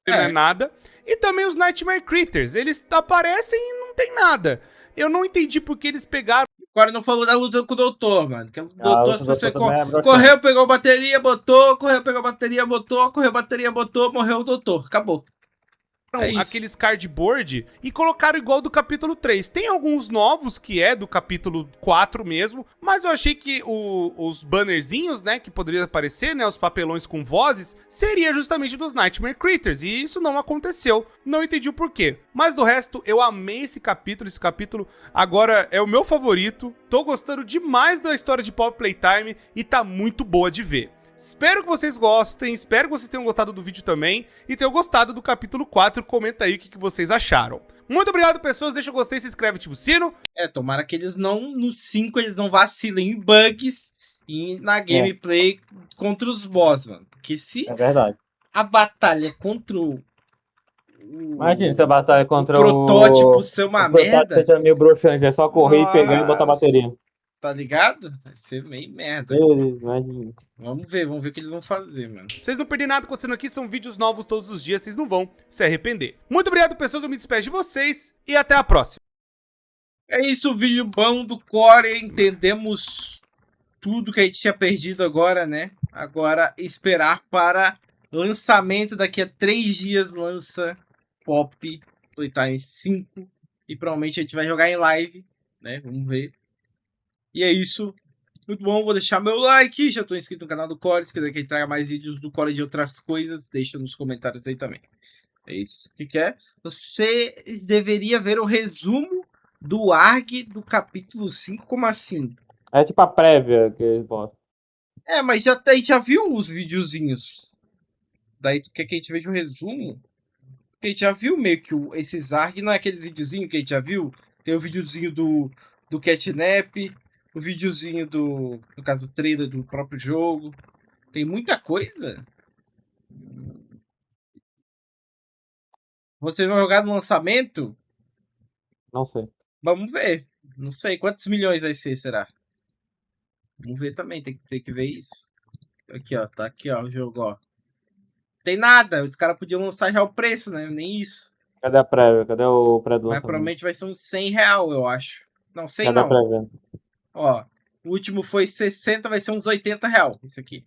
não é nada. E também os Nightmare Critters, eles aparecem e não tem nada. Eu não entendi porque eles pegaram Agora não falou da luta com o doutor, mano. Que o doutor, se você correu, correu, pegou bateria, botou, correu, pegou bateria, botou, correu, bateria, botou, morreu o doutor. Acabou. É isso. aqueles cardboard e colocaram igual do capítulo 3. Tem alguns novos que é do capítulo 4 mesmo, mas eu achei que os bannerzinhos, né, que poderiam aparecer, né, os papelões com vozes, seria justamente dos Nightmare Critters, e isso não aconteceu. Não entendi o porquê. Mas do resto, eu amei esse capítulo agora é o meu favorito. Tô gostando demais da história de Poppy Playtime e tá muito boa de ver. Espero que vocês gostem, espero que vocês tenham gostado do vídeo também e tenham gostado do capítulo 4. Comenta aí o que vocês acharam. Muito obrigado, pessoas. Deixa o gostei, se inscreve, ativa o sino. Tomara que eles não, nos 5, eles não vacilem em bugs e na gameplay contra os boss, mano. Porque se É verdade. a batalha contra o Imagina se a batalha contra protótipo ser uma o protótipo merda, seja meio broxante, é só correr e pegar e botar a bateria. tá ligado? Vai ser meio merda. Imagina. Vamos ver o que eles vão fazer, mano. Vocês não perdem nada acontecendo aqui, são vídeos novos todos os dias, vocês não vão se arrepender. Muito obrigado, pessoas, eu me despeço de vocês e até a próxima. É isso, o vídeo bom do Core. Entendemos tudo que a gente tinha perdido agora, né? Agora esperar para lançamento. Daqui a 3 dias lança Poppy Playtime 5. E provavelmente a gente vai jogar em live, né? Vamos ver. E é isso. Muito bom, vou deixar meu like. Já estou inscrito no canal do Core. Se quiser que ele traga mais vídeos do Core e de outras coisas, deixa nos comentários aí também. É isso. O que quer? Vocês deveriam ver o resumo do ARG do capítulo 5. Como assim? É tipo a prévia que eles botam. Mas a gente já viu os videozinhos. Daí tu quer que a gente veja o resumo? Porque a gente já viu meio que esses ARG, não é aqueles videozinhos que a gente já viu? Tem o videozinho do Catnap, o videozinho no caso do trailer do próprio jogo. Tem muita coisa. Você vai jogar no lançamento? Não sei. Vamos ver. Não sei quantos milhões vai ser, será? Vamos ver também, tem que ver isso. Aqui, ó, tá aqui, ó, o jogo, ó. Tem nada, os caras podiam lançar já o preço, né? Nem isso. Cadê a prévia? Cadê o pré do Mas lançamento? provavelmente vai ser uns 100 real, eu acho. Não, 100 Cadê a não. prévia? Ó, o último foi 60, vai ser uns 80 real. Isso aqui.